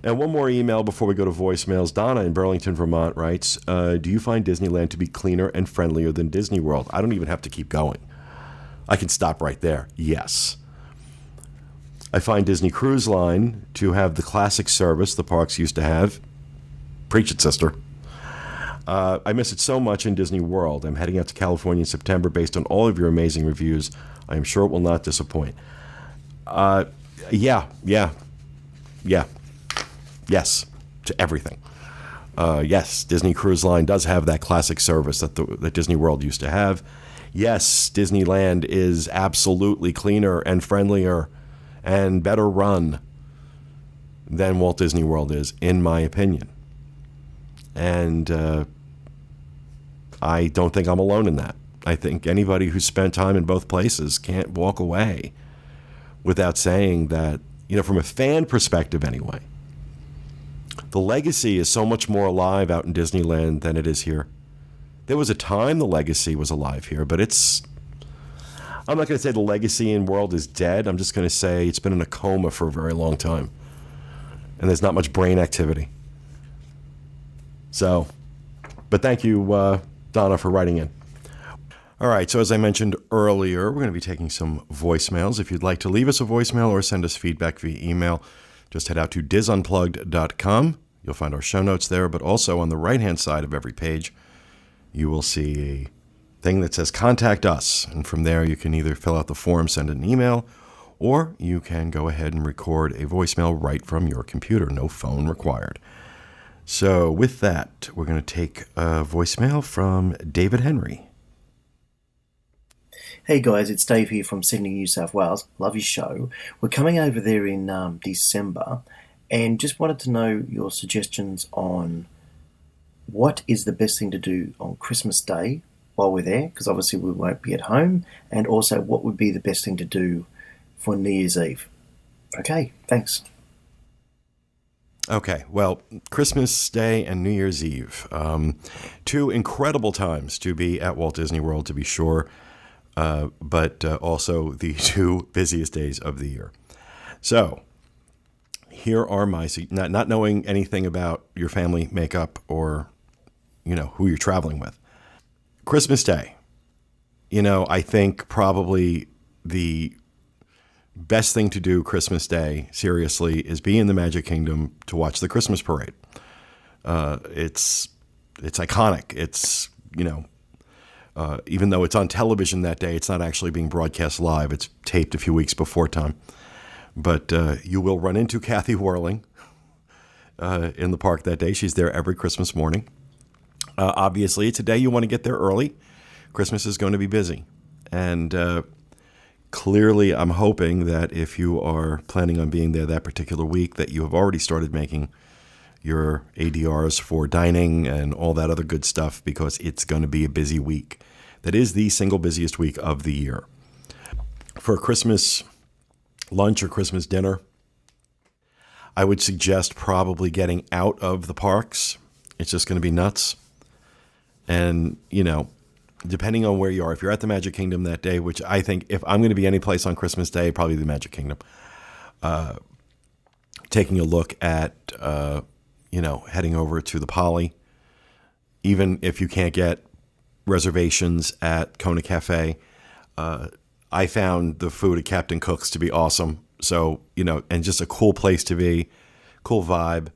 And one more email before we go to voicemails. Donna in Burlington, Vermont writes, do you find Disneyland to be cleaner and friendlier than Disney World? I don't even have to keep going. I can stop right there. Yes. I find Disney Cruise Line to have the classic service the parks used to have. Preach it, sister. I miss it so much in Disney World. I'm heading out to California in September based on all of your amazing reviews. I am sure it will not disappoint. Yeah. Yes, to everything. Yes, Disney Cruise Line does have that classic service that Disney World used to have. Yes, Disneyland is absolutely cleaner and friendlier and better run than Walt Disney World is, in my opinion. And I don't think I'm alone in that. I think anybody who's spent time in both places can't walk away without saying that, from a fan perspective anyway, the legacy is so much more alive out in Disneyland than it is here. There was a time the legacy was alive here, but I'm not going to say the legacy in World is dead. I'm just going to say it's been in a coma for a very long time. And there's not much brain activity. So, but thank you, Donna, for writing in. All right, so as I mentioned earlier, we're going to be taking some voicemails. If you'd like to leave us a voicemail or send us feedback via email, just head out to disunplugged.com. You'll find our show notes there, but also on the right-hand side of every page, you will see a thing that says Contact Us. And from there, you can either fill out the form, send an email, or you can go ahead and record a voicemail right from your computer. No phone required. So with that, we're going to take a voicemail from David Henry.
Hey guys, it's Dave here from Sydney, New South Wales. Love your show. We're coming over there in December and just wanted to know your suggestions on what is the best thing to do on Christmas Day while we're there, because obviously we won't be at home, and also what would be the best thing to do for New Year's Eve. Okay, thanks.
Okay, well, Christmas Day and New Year's Eve, two incredible times to be at Walt Disney World, to be sure, but also the two busiest days of the year. So here are my, not knowing anything about your family makeup or, who you're traveling with. Christmas Day, I think probably the best thing to do Christmas Day, seriously, is be in the Magic Kingdom to watch the Christmas parade. It's iconic. It's, even though it's on television that day, it's not actually being broadcast live. It's taped a few weeks before time. But you will run into Kathy Whirling in the park that day. She's there every Christmas morning. Obviously, it's a day you want to get there early. Christmas is going to be busy. And clearly, I'm hoping that if you are planning on being there that particular week, that you have already started making your ADRs for dining and all that other good stuff, because it's going to be a busy week. That is the single busiest week of the year. For Christmas lunch or Christmas dinner, I would suggest probably getting out of the parks. It's just going to be nuts. And, depending on where you are, if you're at the Magic Kingdom that day, which I think if I'm going to be any place on Christmas Day, probably the Magic Kingdom, taking a look at, heading over to the Poly, even if you can't get reservations at Kona Cafe, I found the food at Captain Cook's to be awesome. So, and just a cool place to be, cool vibe.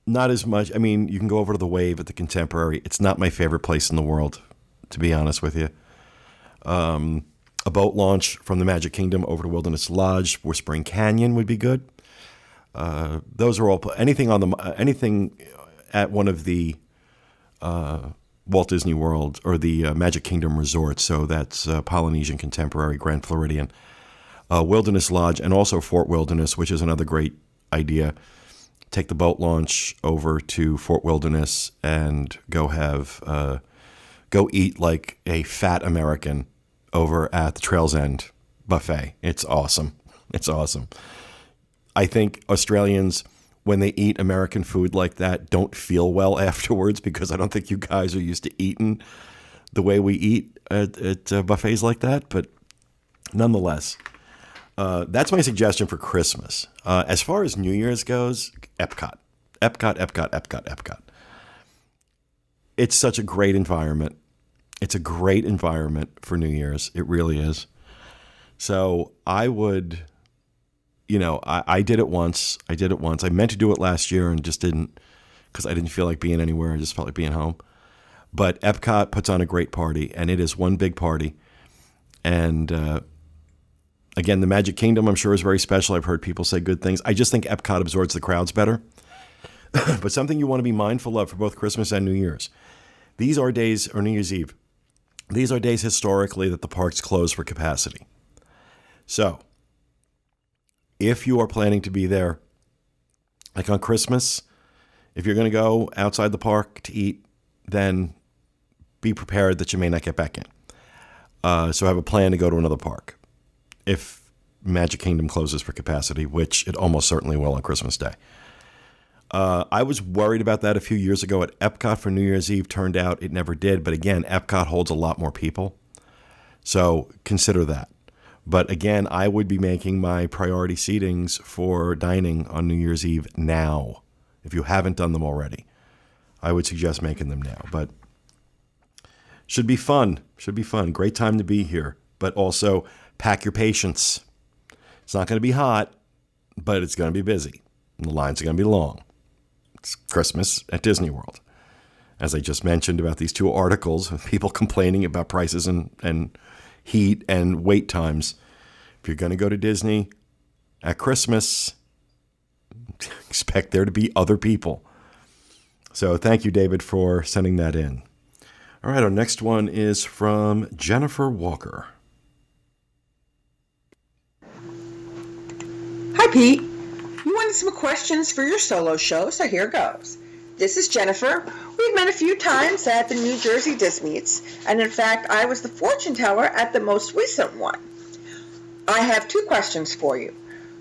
Not as much. I mean, you can go over to the Wave at the Contemporary. It's not my favorite place in the world, to be honest with you. A boat launch from the Magic Kingdom over to Wilderness Lodge, Whispering Canyon would be good. Those are all anything at one of the Walt Disney World or the Magic Kingdom resorts. So that's Polynesian Contemporary, Grand Floridian, Wilderness Lodge, and also Fort Wilderness, which is another great idea. Take the boat launch over to Fort Wilderness and go eat like a fat American over at the Trail's End buffet. It's awesome. It's awesome. I think Australians, when they eat American food like that, don't feel well afterwards, because I don't think you guys are used to eating the way we eat at buffets like that. But nonetheless, that's my suggestion for Christmas. As far as New Year's goes, Epcot. It's such a great environment. It's a great environment for New Year's. It really is. So I would, I did it once. I meant to do it last year and just didn't, because I didn't feel like being anywhere. I just felt like being home. But Epcot puts on a great party, and it is one big party. And again, the Magic Kingdom, I'm sure, is very special. I've heard people say good things. I just think Epcot absorbs the crowds better. But something you want to be mindful of for both Christmas and New Year's. These are days, or New Year's Eve, these are days historically that the parks close for capacity. So if you are planning to be there, like on Christmas, if you're going to go outside the park to eat, then be prepared that you may not get back in. So have a plan to go to another park if Magic Kingdom closes for capacity, which it almost certainly will on Christmas Day. I was worried about that a few years ago at Epcot for New Year's Eve. Turned out it never did. But again, Epcot holds a lot more people. So consider that. But again, I would be making my priority seatings for dining on New Year's Eve now. If you haven't done them already, I would suggest making them now. But should be fun. Should be fun. Great time to be here. But also pack your patience. It's not going to be hot, but it's going to be busy. And the lines are going to be long. It's Christmas at Disney World. As I just mentioned about these two articles of people complaining about prices and heat and wait times. If you're going to go to Disney at Christmas, expect there to be other people. So thank you, David, for sending that in. All right, our next one is from Jennifer Walker.
Hi, Pete. You wanted some questions for your solo show, so here goes. This is Jennifer. We've met a few times at the New Jersey Dismeets, and in fact, I was the fortune teller at the most recent one. I have 2 questions for you.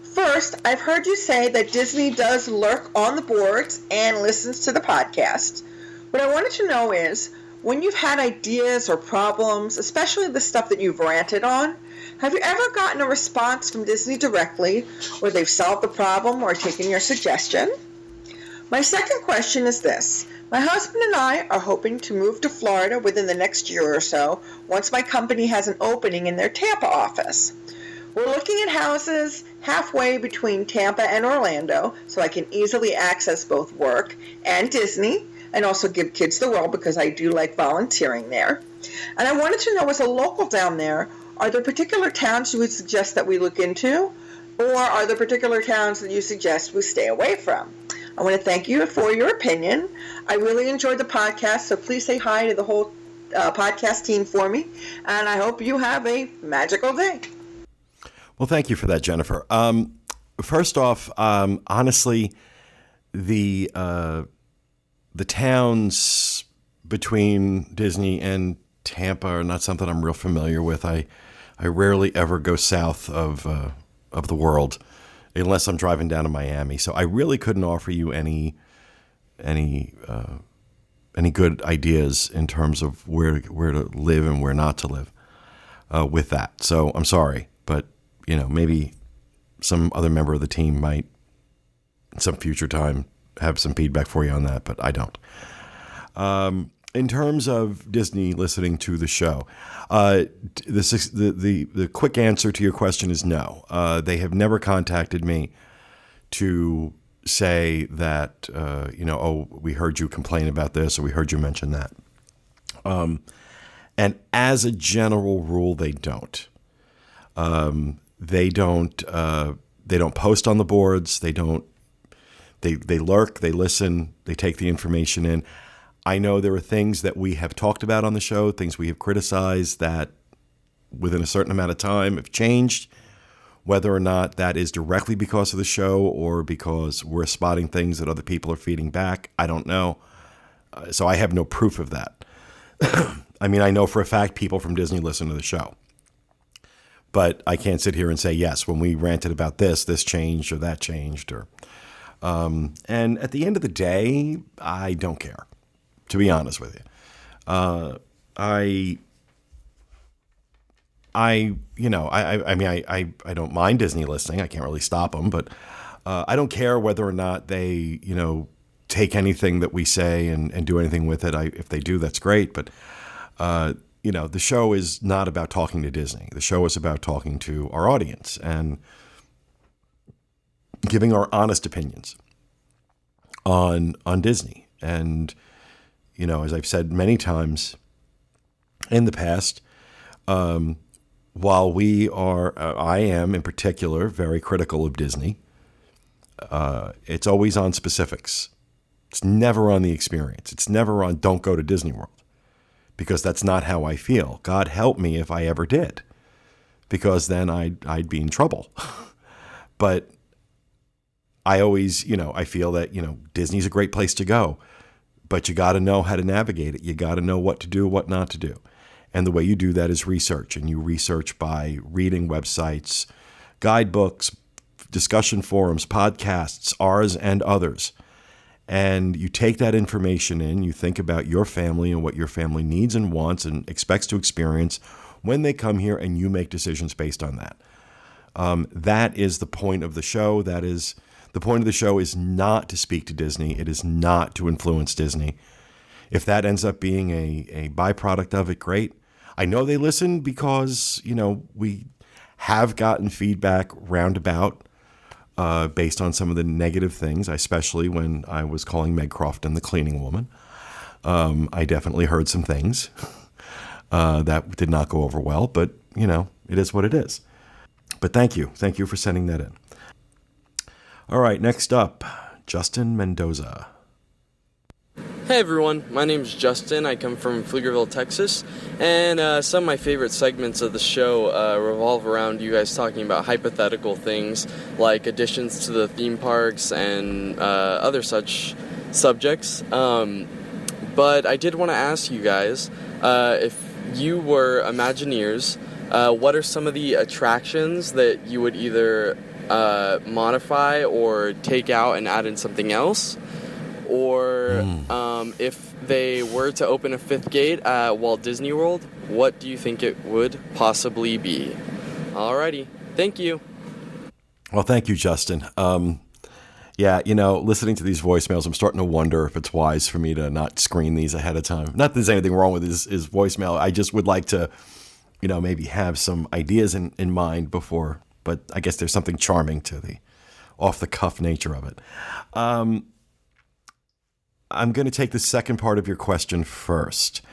First, I've heard you say that Disney does lurk on the boards and listens to the podcast. What I wanted to know is, when you've had ideas or problems, especially the stuff that you've ranted on, have you ever gotten a response from Disney directly where they've solved the problem or taken your suggestion? My second question is this. My husband and I are hoping to move to Florida within the next year or so once my company has an opening in their Tampa office. We're looking at houses halfway between Tampa and Orlando so I can easily access both work and Disney and also give kids the world because I do like volunteering there. And I wanted to know, as a local down there, are there particular towns you would suggest that we look into, or are there particular towns that you suggest we stay away from? I want to thank you for your opinion. I really enjoyed the podcast, so please say hi to the whole podcast team for me, and I hope you have a magical day.
Well, thank you for that, Jennifer. First off, honestly, the towns between Disney and Tampa are not something I'm real familiar with. I rarely ever go south of the world unless I'm driving down to Miami. So I really couldn't offer you any good ideas in terms of where to live and where not to live with that. So I'm sorry, but maybe some other member of the team might, in some future time, have some feedback for you on that, but I don't. In terms of Disney listening to the show, the quick answer to your question is no. They have never contacted me to say that, we heard you complain about this or we heard you mention that. And as a general rule, they don't. They don't post on the boards. They lurk, they listen, they take the information in. I know there are things that we have talked about on the show, things we have criticized that within a certain amount of time have changed. Whether or not that is directly because of the show or because we're spotting things that other people are feeding back, I don't know. So I have no proof of that. I mean, I know for a fact people from Disney listen to the show. But I can't sit here and say, yes, when we ranted about this changed or that changed. And at the end of the day, I don't care, to be honest with you. I don't mind Disney listening. I can't really stop them, but I don't care whether or not they, take anything that we say and do anything with it. If they do, that's great. But the show is not about talking to Disney. The show is about talking to our audience and giving our honest opinions on Disney. And, as I've said many times in the past, while I am in particular very critical of Disney, it's always on specifics. It's never on the experience. It's never on don't go to Disney World, because that's not how I feel. God help me if I ever did, because then I'd be in trouble. But I always, I feel that, Disney's a great place to go, but you got to know how to navigate it. You got to know what to do, what not to do. And the way you do that is research. And you research by reading websites, guidebooks, discussion forums, podcasts, ours and others. And you take that information in, you think about your family and what your family needs and wants and expects to experience when they come here, and you make decisions based on that. That is the point of the show. The point of the show is not to speak to Disney. It is not to influence Disney. If that ends up being a byproduct of it, great. I know they listen because, we have gotten feedback roundabout based on some of the negative things, especially when I was calling Meg Crofton the cleaning woman. I definitely heard some things that did not go over well, but, it is what it is. But thank you. Thank you for sending that in. All right, next up, Justin Mendoza.
Hey everyone, my name is Justin. I come from Pflugerville, Texas, and some of my favorite segments of the show revolve around you guys talking about hypothetical things like additions to the theme parks and other such subjects. But I did want to ask you guys, if you were Imagineers, what are some of the attractions that you would either modify or take out and add in something else? Or if they were to open a fifth gate at Walt Disney World, what do you think it would possibly be? Alrighty, thank you.
Well, thank you, Justin. Listening to these voicemails, I'm starting to wonder if it's wise for me to not screen these ahead of time. Not that there's anything wrong with his voicemail. I just would like to, maybe have some ideas in mind before. But I guess there's something charming to the off-the-cuff nature of it. I'm going to take the second part of your question first.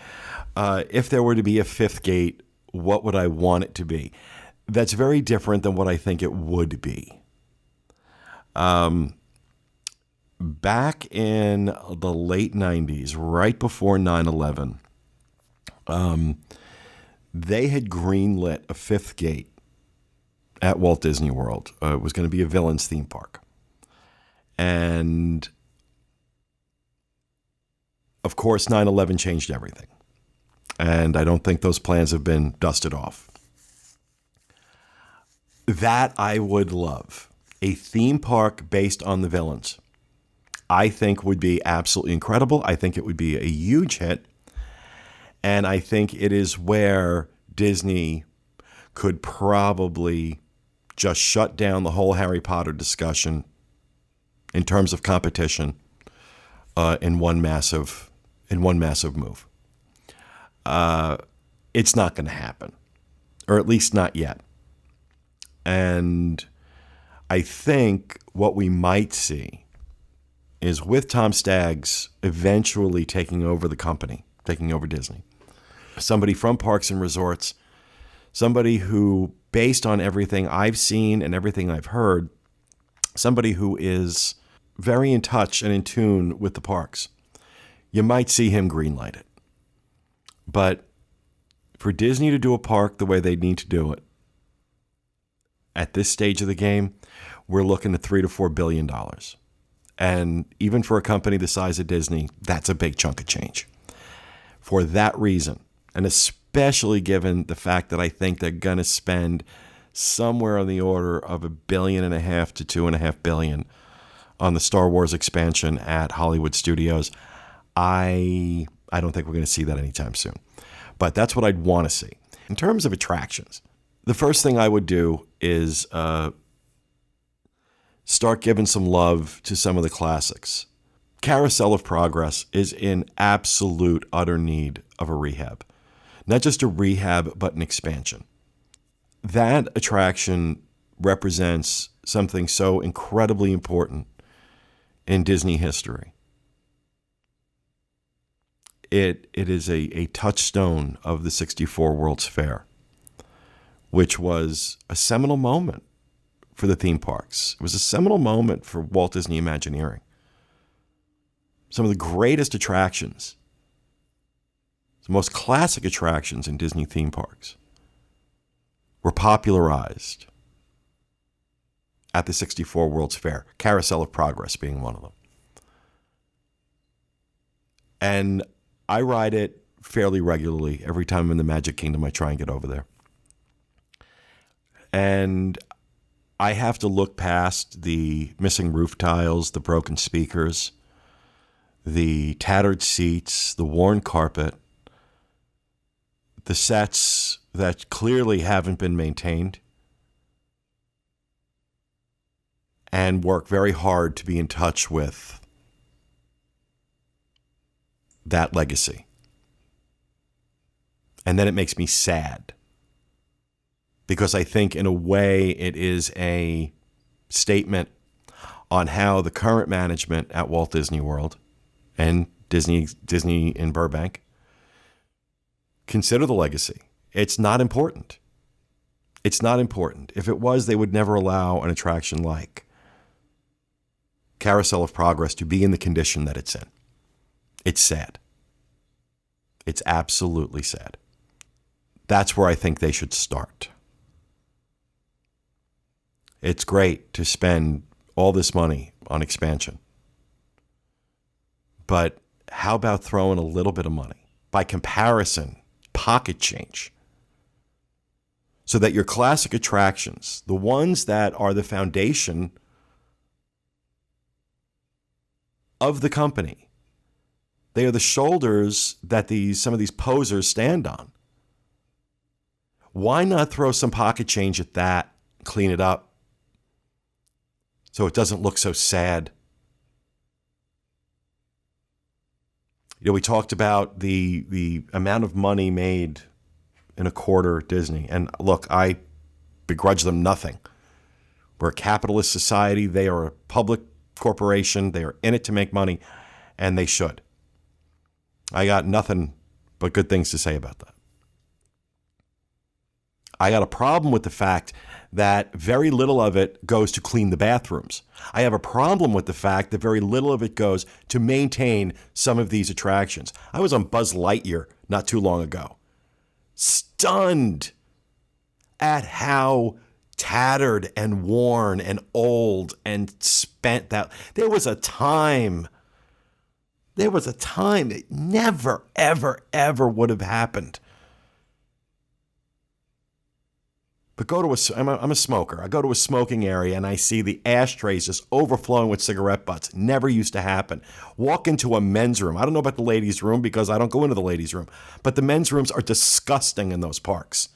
If there were to be a fifth gate, what would I want it to be? That's very different than what I think it would be. Back in the late 90s, right before 9/11, they had greenlit a fifth gate at Walt Disney World. It was going to be a villains theme park. And of course, 9/11 changed everything. And I don't think those plans have been dusted off. That I would love. A theme park based on the villains, I think would be absolutely incredible. I think it would be a huge hit. And I think it is where Disney could probably just shut down the whole Harry Potter discussion in terms of competition in one massive move. It's not going to happen, or at least not yet. And I think what we might see is, with Tom Staggs eventually taking over the company, taking over Disney, somebody from Parks and Resorts, somebody who, based on everything I've seen and everything I've heard, somebody who is very in touch and in tune with the parks. You might see him greenlight it. But for Disney to do a park the way they need to do it, at this stage of the game, we're looking at $3 to $4 billion. And even for a company the size of Disney, that's a big chunk of change. For that reason, and especially given the fact that I think they're going to spend somewhere on the order of $1.5 billion to $2.5 billion on the Star Wars expansion at Hollywood Studios, I don't think we're going to see that anytime soon. But that's what I'd want to see. In terms of attractions, the first thing I would do is start giving some love to some of the classics. Carousel of Progress is in absolute, utter need of a rehab. Not just a rehab, but an expansion. That attraction represents something so incredibly important in Disney history. It is a touchstone of the 64 World's Fair, which was a seminal moment for the theme parks. It was a seminal moment for Walt Disney Imagineering. Some of the greatest attractions, the most classic attractions in Disney theme parks, were popularized at the 64 World's Fair, Carousel of Progress being one of them. And I ride it fairly regularly. Every time I'm in the Magic Kingdom, I try and get over there. And I have to look past the missing roof tiles, the broken speakers, the tattered seats, the worn carpet, the sets that clearly haven't been maintained, and work very hard to be in touch with that legacy. And then it makes me sad, because I think in a way it is a statement on how the current management at Walt Disney World and Disney in Burbank consider the legacy. It's not important. It's not important. If it was, they would never allow an attraction like Carousel of Progress to be in the condition that it's in. It's sad. It's absolutely sad. That's where I think they should start. It's great to spend all this money on expansion. But how about throwing a little bit of money? By comparison, pocket change. So that your classic attractions, the ones that are the foundation of the company, they are the shoulders that some of these posers stand on. Why not throw some pocket change at that, clean it up, so it doesn't look so sad? You know, we talked about the amount of money made in a quarter at Disney. And look, I begrudge them nothing. We're a capitalist society. They are a public corporation. They are in it to make money, and they should. I got nothing but good things to say about that. I got a problem with the fact that very little of it goes to clean the bathrooms. I have a problem with the fact that very little of it goes to maintain some of these attractions. I was on Buzz Lightyear not too long ago, stunned at how tattered and worn and old and spent that. There was a time that never, ever, ever would have happened. But I'm a smoker. I go to a smoking area and I see the ashtrays just overflowing with cigarette butts. Never used to happen. Walk into a men's room. I don't know about the ladies' room because I don't go into the ladies' room. But the men's rooms are disgusting in those parks.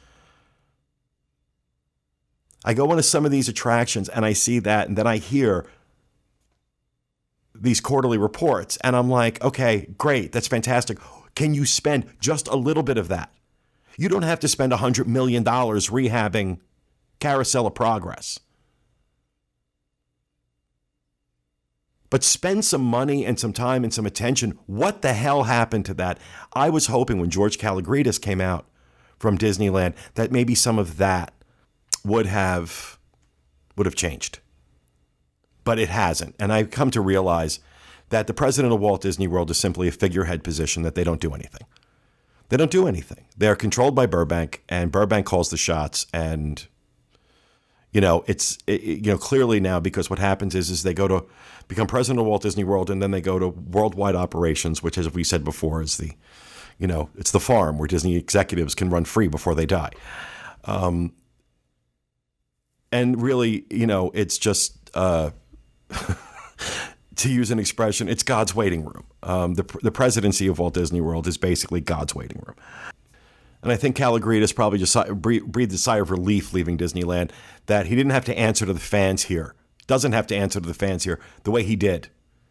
I go into some of these attractions and I see that, and then I hear these quarterly reports. And I'm like, okay, great. That's fantastic. Can you spend just a little bit of that? You don't have to spend $100 million rehabbing Carousel of Progress. But spend some money and some time and some attention. What the hell happened to that? I was hoping when George Kalogridis came out from Disneyland that maybe some of that would have changed. But it hasn't. And I've come to realize that the president of Walt Disney World is simply a figurehead position, that they don't do anything. They don't do anything. They're controlled by Burbank, and Burbank calls the shots. And, it's clearly now, because what happens is they go to become president of Walt Disney World, and then they go to worldwide operations, which, as we said before, is it's the farm where Disney executives can run free before they die. And really, it's just, to use an expression, it's God's waiting room. The presidency of Walt Disney World is basically God's waiting room. And I think Kalogridis probably just breathed a sigh of relief leaving Disneyland that he didn't have to answer to the fans here. Doesn't have to answer to the fans here the way he did.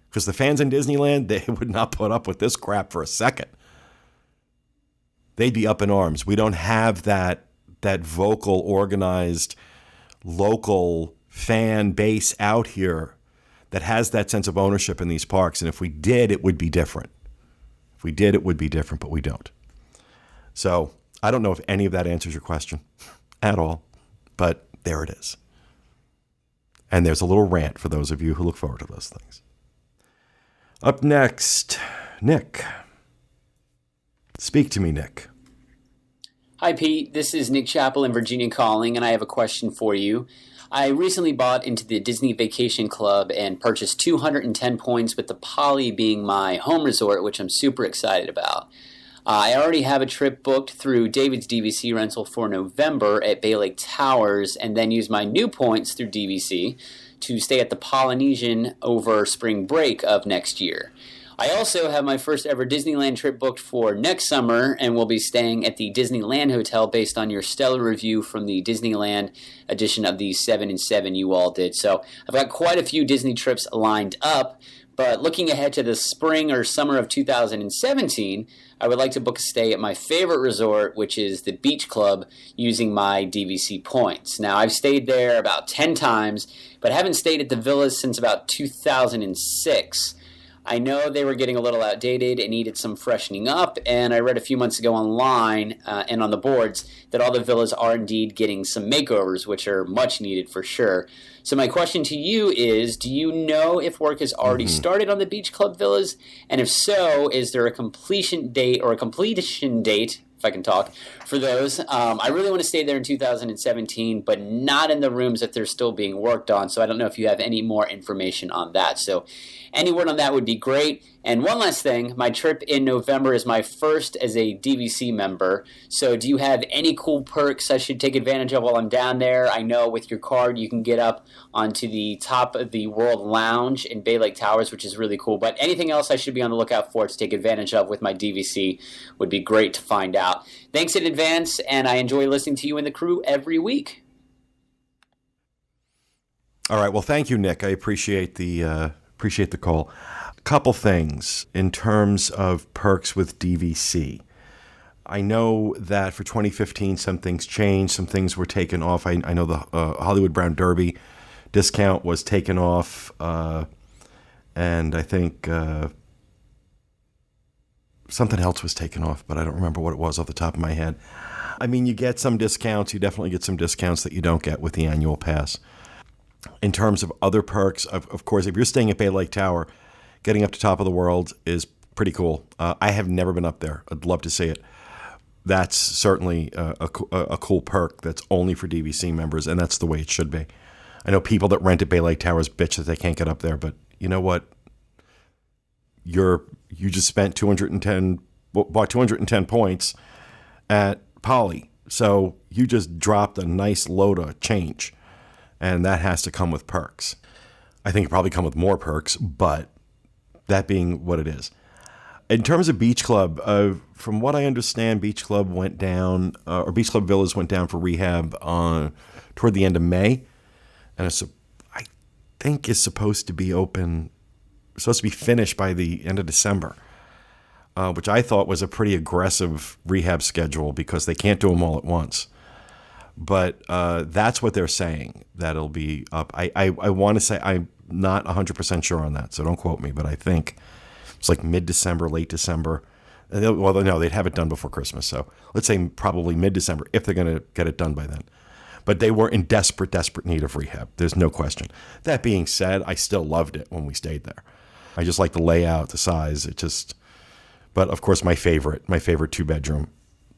Because the fans in Disneyland, they would not put up with this crap for a second. they'd be up in arms. We don't have that vocal, organized, local fan base out here that has that sense of ownership in these parks. And if we did, it would be different. If we did, it would be different, but we don't. So I don't know if any of that answers your question at all, but there it is. And there's a little rant for those of you who look forward to those things. Up next, Nick. Speak to me, Nick.
Hi, Pete. This is Nick Chappell in Virginia calling, and I have a question for you. I recently bought into the Disney Vacation Club and purchased 210 points, with the Poly being my home resort, which I'm super excited about. I already have a trip booked through David's DVC rental for November at Bay Lake Towers, and then use my new points through DVC to stay at the Polynesian over spring break of next year. I also have my first ever Disneyland trip booked for next summer, and will be staying at the Disneyland Hotel based on your stellar review from the Disneyland edition of the 7 and 7 you all did. So I've got quite a few Disney trips lined up, but looking ahead to the spring or summer of 2017, I would like to book a stay at my favorite resort, which is the Beach Club, using my DVC points. Now, I've stayed there about 10 times, but haven't stayed at the villas since about 2006. I know they were getting a little outdated and needed some freshening up, and I read a few months ago online and on the boards that all the villas are indeed getting some makeovers, which are much needed for sure. So my question to you is, do you know if work has already started on the Beach Club villas? And if so, is there a completion date, if I can talk, for those? I really want to stay there in 2017, but not in the rooms that they're still being worked on. So I don't know if you have any more information on that. So any word on that would be great. And one last thing, my trip in November is my first as a DVC member. So do you have any cool perks I should take advantage of while I'm down there? I know with your card you can get up onto the top of the World Lounge in Bay Lake Towers, which is really cool. But anything else I should be on the lookout for to take advantage of with my DVC would be great to find out. Thanks in advance, and I enjoy listening to you and the crew every week.
All right. Well, thank you, Nick. I appreciate the call. A couple things in terms of perks with DVC. I know that for 2015, some things changed. Some things were taken off. I know the Hollywood Brown Derby discount was taken off. And I think something else was taken off, but I don't remember what it was off the top of my head. I mean, you get some discounts. You definitely get some discounts that you don't get with the annual pass. In terms of other perks, of course, if you're staying at Bay Lake Tower, getting up to Top of the World is pretty cool. I have never been up there. I'd love to see it. That's certainly a cool perk that's only for DVC members, and that's the way it should be. I know people that rent at Bay Lake Towers bitch that they can't get up there, but you know what? You just spent bought 210 points at Poly, so you just dropped a nice load of change. And that has to come with perks. I think it probably come with more perks, but that being what it is. In terms of Beach Club, from what I understand, Beach Club went down, or Beach Club Villas went down for rehab toward the end of May. And I think it's supposed to be finished by the end of December, which I thought was a pretty aggressive rehab schedule because they can't do them all at once. But that's what they're saying, that it'll be up. I want to say I'm not 100% sure on that, so don't quote me, but I think it's like mid-December, late December. Well, no, they'd have it done before Christmas, so let's say probably mid-December if they're going to get it done by then. But they were in desperate need of rehab. There's no question. That being said, I still loved it when we stayed there. I just like the layout, the size. But of course, my favorite 2-bedroom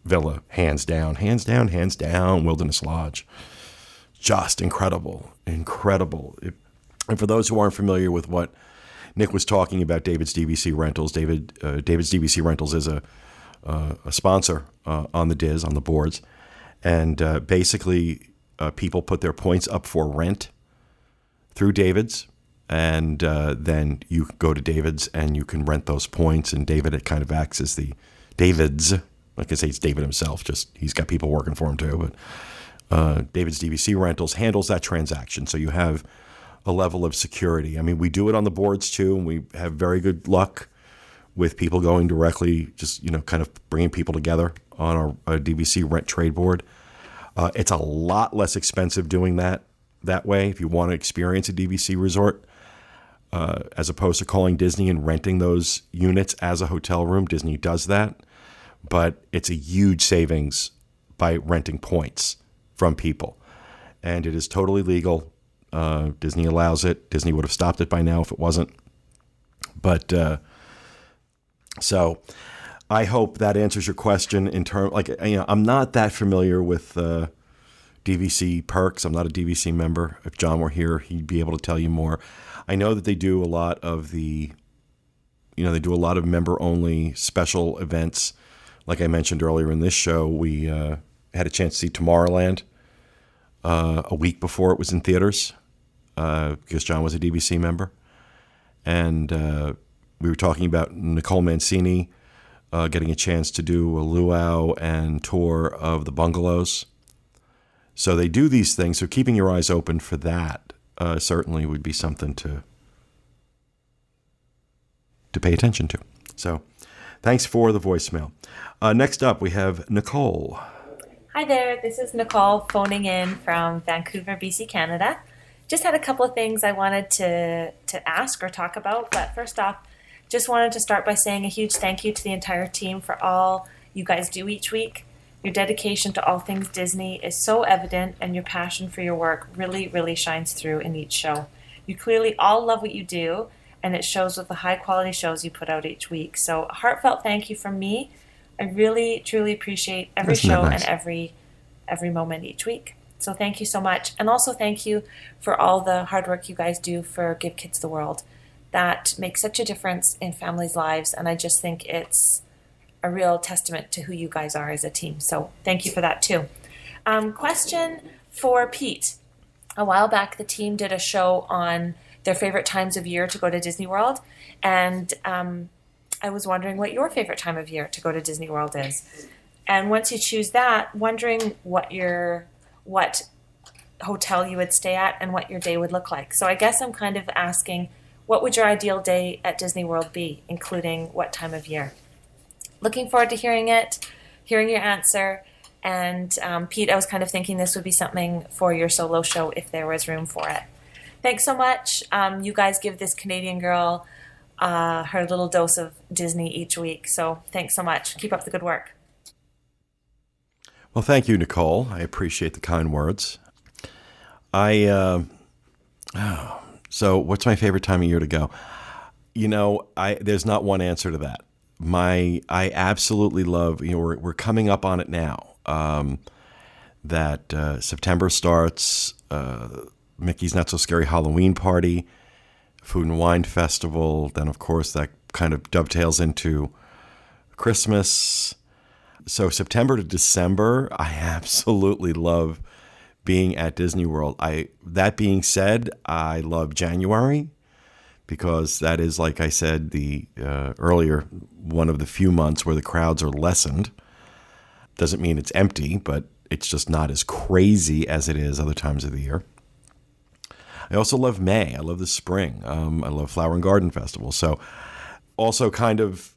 villa, hands down, Wilderness Lodge. Just incredible. And for those who aren't familiar with what Nick was talking about, David's DVC Rentals, David's DVC Rentals is a sponsor on the DIS, on the boards. And basically, people put their points up for rent through David's. And then you go to David's and you can rent those points. And it kind of acts as the David's. Like I say, it's David himself, just he's got people working for him too. But David's DVC Rentals handles that transaction. So you have a level of security. I mean, we do it on the boards too, and we have very good luck with people going directly, just, kind of bringing people together on our DVC rent trade board. It's a lot less expensive doing that way if you want to experience a DVC resort, as opposed to calling Disney and renting those units as a hotel room. Disney does that, but it's a huge savings by renting points from people. And it is totally legal. Disney allows it. Disney would have stopped it by now if it wasn't. But so I hope that answers your question in terms, I'm not that familiar with DVC perks. I'm not a DVC member. If John were here, he'd be able to tell you more. I know that they do a lot of member only special events. Like I mentioned earlier in this show, we had a chance to see Tomorrowland a week before it was in theaters, because John was a DVC member. And we were talking about Nicole Mancini getting a chance to do a luau and tour of the bungalows. So they do these things. So keeping your eyes open for that certainly would be something to pay attention to. So thanks for the voicemail. Next up, we have Nicole.
Hi there, this is Nicole phoning in from Vancouver, BC, Canada. Just had a couple of things I wanted to ask or talk about, but first off, just wanted to start by saying a huge thank you to the entire team for all you guys do each week. Your dedication to all things Disney is so evident, and your passion for your work really, really shines through in each show. You clearly all love what you do, and it shows with the high-quality shows you put out each week. So a heartfelt thank you from me. I really, truly appreciate every show and every moment each week. So thank you so much. And also thank you for all the hard work you guys do for Give Kids the World. That makes such a difference in families' lives, and I just think it's a real testament to who you guys are as a team. So thank you for that too. Question for Pete. A while back, the team did a show on their favorite times of year to go to Disney World, and I was wondering what your favorite time of year to go to Disney World is. And once you choose that, wondering what hotel you would stay at and what your day would look like. So I guess I'm kind of asking, what would your ideal day at Disney World be, including what time of year? Looking forward to hearing your answer. And Pete, I was kind of thinking this would be something for your solo show if there was room for it. Thanks so much. You guys give this Canadian girl her little dose of Disney each week. So thanks so much. Keep up the good work.
Well, thank you, Nicole. I appreciate the kind words. So what's my favorite time of year to go? There's not one answer to that. I absolutely love, we're coming up on it now. That September starts, Mickey's Not So Scary Halloween Party, Food and Wine Festival. Then, of course, that kind of dovetails into Christmas. So September to December, I absolutely love being at Disney World. That being said, I love January because that is, like I said the earlier, one of the few months where the crowds are lessened. Doesn't mean it's empty, but it's just not as crazy as it is other times of the year. I also love May. I love the spring. I love Flower and Garden Festival. So also kind of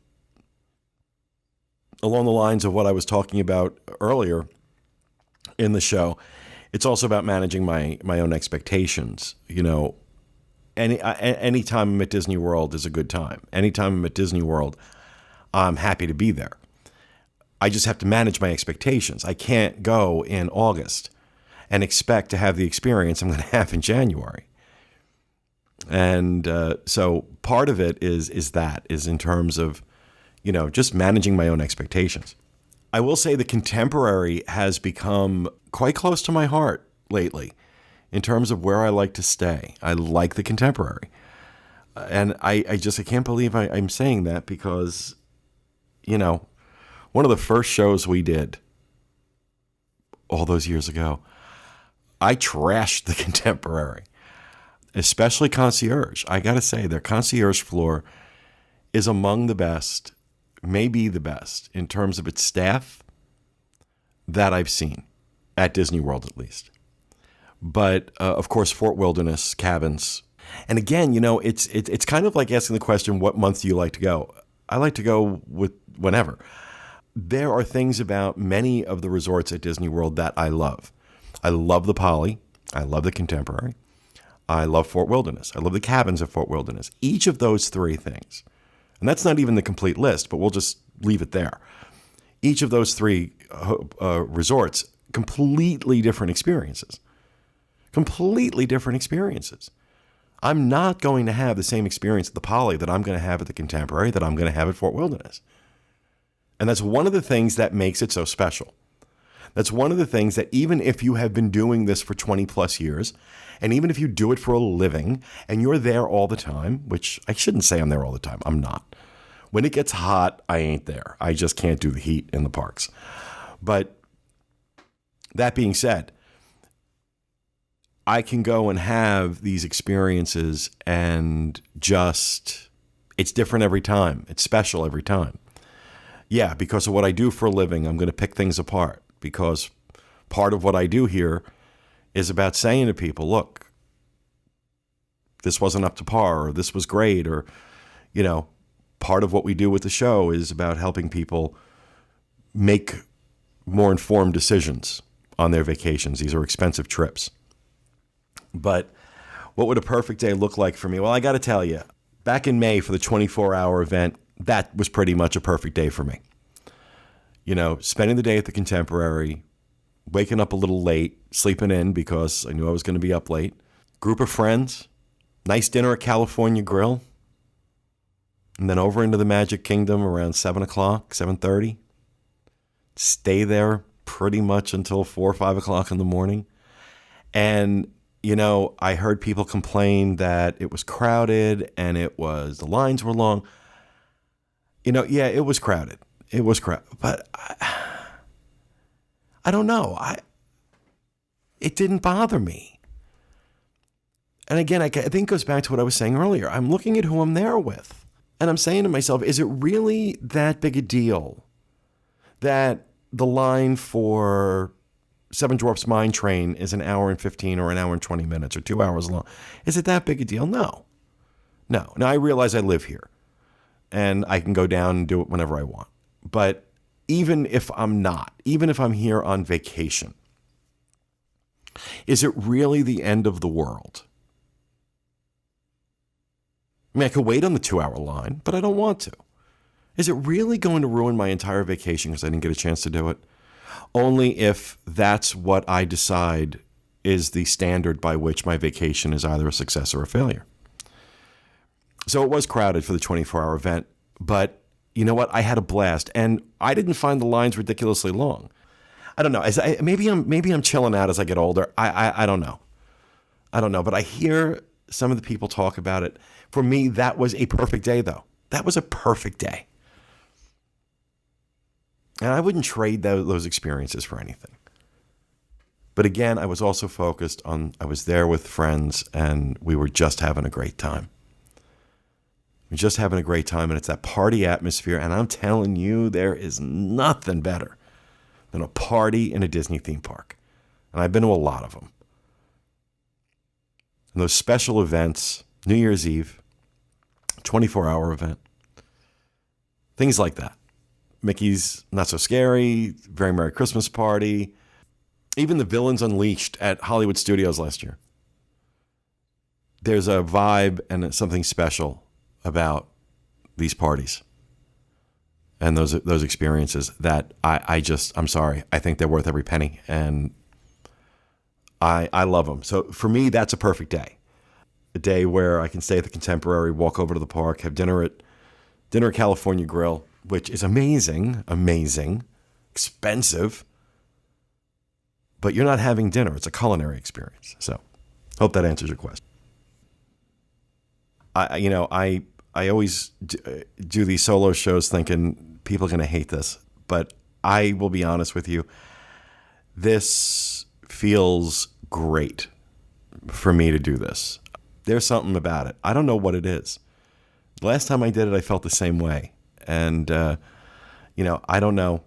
along the lines of what I was talking about earlier in the show, it's also about managing my own expectations. Any time I'm at Disney World is a good time. Anytime I'm at Disney World, I'm happy to be there. I just have to manage my expectations. I can't go in August and expect to have the experience I'm going to have in January. And so part of it is in terms of, just managing my own expectations. I will say the Contemporary has become quite close to my heart lately in terms of where I like to stay. I like the Contemporary. And I can't believe I'm saying that because, one of the first shows we did all those years ago, I trashed the Contemporary, especially concierge. I got to say, their concierge floor is among the best, maybe the best, in terms of its staff that I've seen at Disney World, at least. But, of course, Fort Wilderness cabins. And again, it's kind of like asking the question, what month do you like to go? I like to go with whenever. there are things about many of the resorts at Disney World that I love. I love the Poly. I love the Contemporary. I love Fort Wilderness. I love the cabins at Fort Wilderness. Each of those three things, and that's not even the complete list, but we'll just leave it there. Each of those three resorts, completely different experiences. Completely different experiences. I'm not going to have the same experience at the Poly that I'm going to have at the Contemporary, that I'm going to have at Fort Wilderness. And that's one of the things that makes it so special. That's one of the things that even if you have been doing this for 20 plus years, and even if you do it for a living and you're there all the time, which I shouldn't say I'm there all the time, I'm not. When it gets hot, I ain't there. I just can't do the heat in the parks. But that being said, I can go and have these experiences and just, it's different every time. It's special every time. Yeah, because of what I do for a living, I'm going to pick things apart, because part of what I do here is about saying to people, look, this wasn't up to par, or this was great, or, you know, part of what we do with the show is about helping people make more informed decisions on their vacations. These are expensive trips. But what would a perfect day look like for me? Well, I got to tell you, back in May for the 24-hour event, that was pretty much a perfect day for me. You know, spending the day at the Contemporary, waking up a little late, sleeping in because I knew I was going to be up late, group of friends, nice dinner at California Grill, and then over into the Magic Kingdom around 7 o'clock, 7:30. Stay there pretty much until 4 or 5 o'clock in the morning. And, you know, I heard people complain that it was crowded and the lines were long. You know, yeah, it was crowded. It was crowded. But I don't know. It didn't bother me. And again, I think it goes back to what I was saying earlier. I'm looking at who I'm there with. And I'm saying to myself, is it really that big a deal that the line for Seven Dwarfs Mine Train is an hour and 15 or an hour and 20 minutes or 2 hours long? Is it that big a deal? No. Now, I realize I live here and I can go down and do it whenever I want. But even if I'm not, even if I'm here on vacation, is it really the end of the world? I mean, I could wait on the 2-hour line, but I don't want to. Is it really going to ruin my entire vacation because I didn't get a chance to do it? Only if that's what I decide is the standard by which my vacation is either a success or a failure. So it was crowded for the 24-hour event, but you know what? I had a blast, and I didn't find the lines ridiculously long. I don't know. Maybe I'm chilling out as I get older. I don't know. I don't know, but I hear some of the people talk about it. For me, that was a perfect day, though. That was a perfect day. And I wouldn't trade those experiences for anything. But again, I was also focused on, I was there with friends, and we were just having a great time. We're just having a great time, and it's that party atmosphere. And I'm telling you, there is nothing better than a party in a Disney theme park. And I've been to a lot of them. And those special events, New Year's Eve, 24-hour event, things like that. Mickey's Not So Scary, Very Merry Christmas Party, even the Villains Unleashed at Hollywood Studios last year. There's a vibe and something special about these parties and those experiences that I'm sorry, I think they're worth every penny, and I love them. So for me, that's a perfect day. A day where I can stay at the Contemporary, walk over to the park, have dinner at California Grill, which is amazing, expensive, but you're not having dinner. It's a culinary experience. So hope that answers your question. I always do these solo shows thinking people are going to hate this, but I will be honest with you. This feels great for me to do this. There's something about it. I don't know what it is. Last time I did it, I felt the same way. And, I don't know.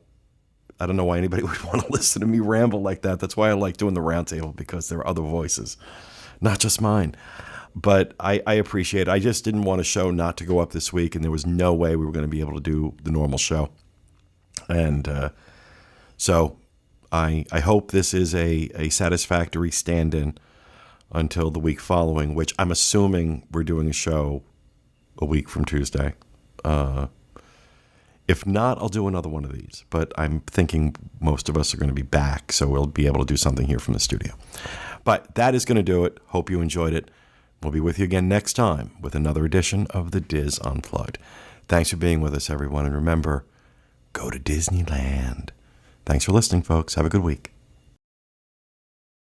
I don't know why anybody would want to listen to me ramble like that. That's why I like doing the roundtable, because there are other voices, not just mine. But I appreciate it. I just didn't want a show not to go up this week, and there was no way we were going to be able to do the normal show. And so I hope this is a satisfactory stand-in until the week following, which I'm assuming we're doing a show a week from Tuesday. If not, I'll do another one of these. But I'm thinking most of us are going to be back, so we'll be able to do something here from the studio. But that is going to do it. Hope you enjoyed it. We'll be with you again next time with another edition of the Diz Unplugged. Thanks for being with us, everyone. And remember, go to Disneyland. Thanks for listening, folks. Have a good week.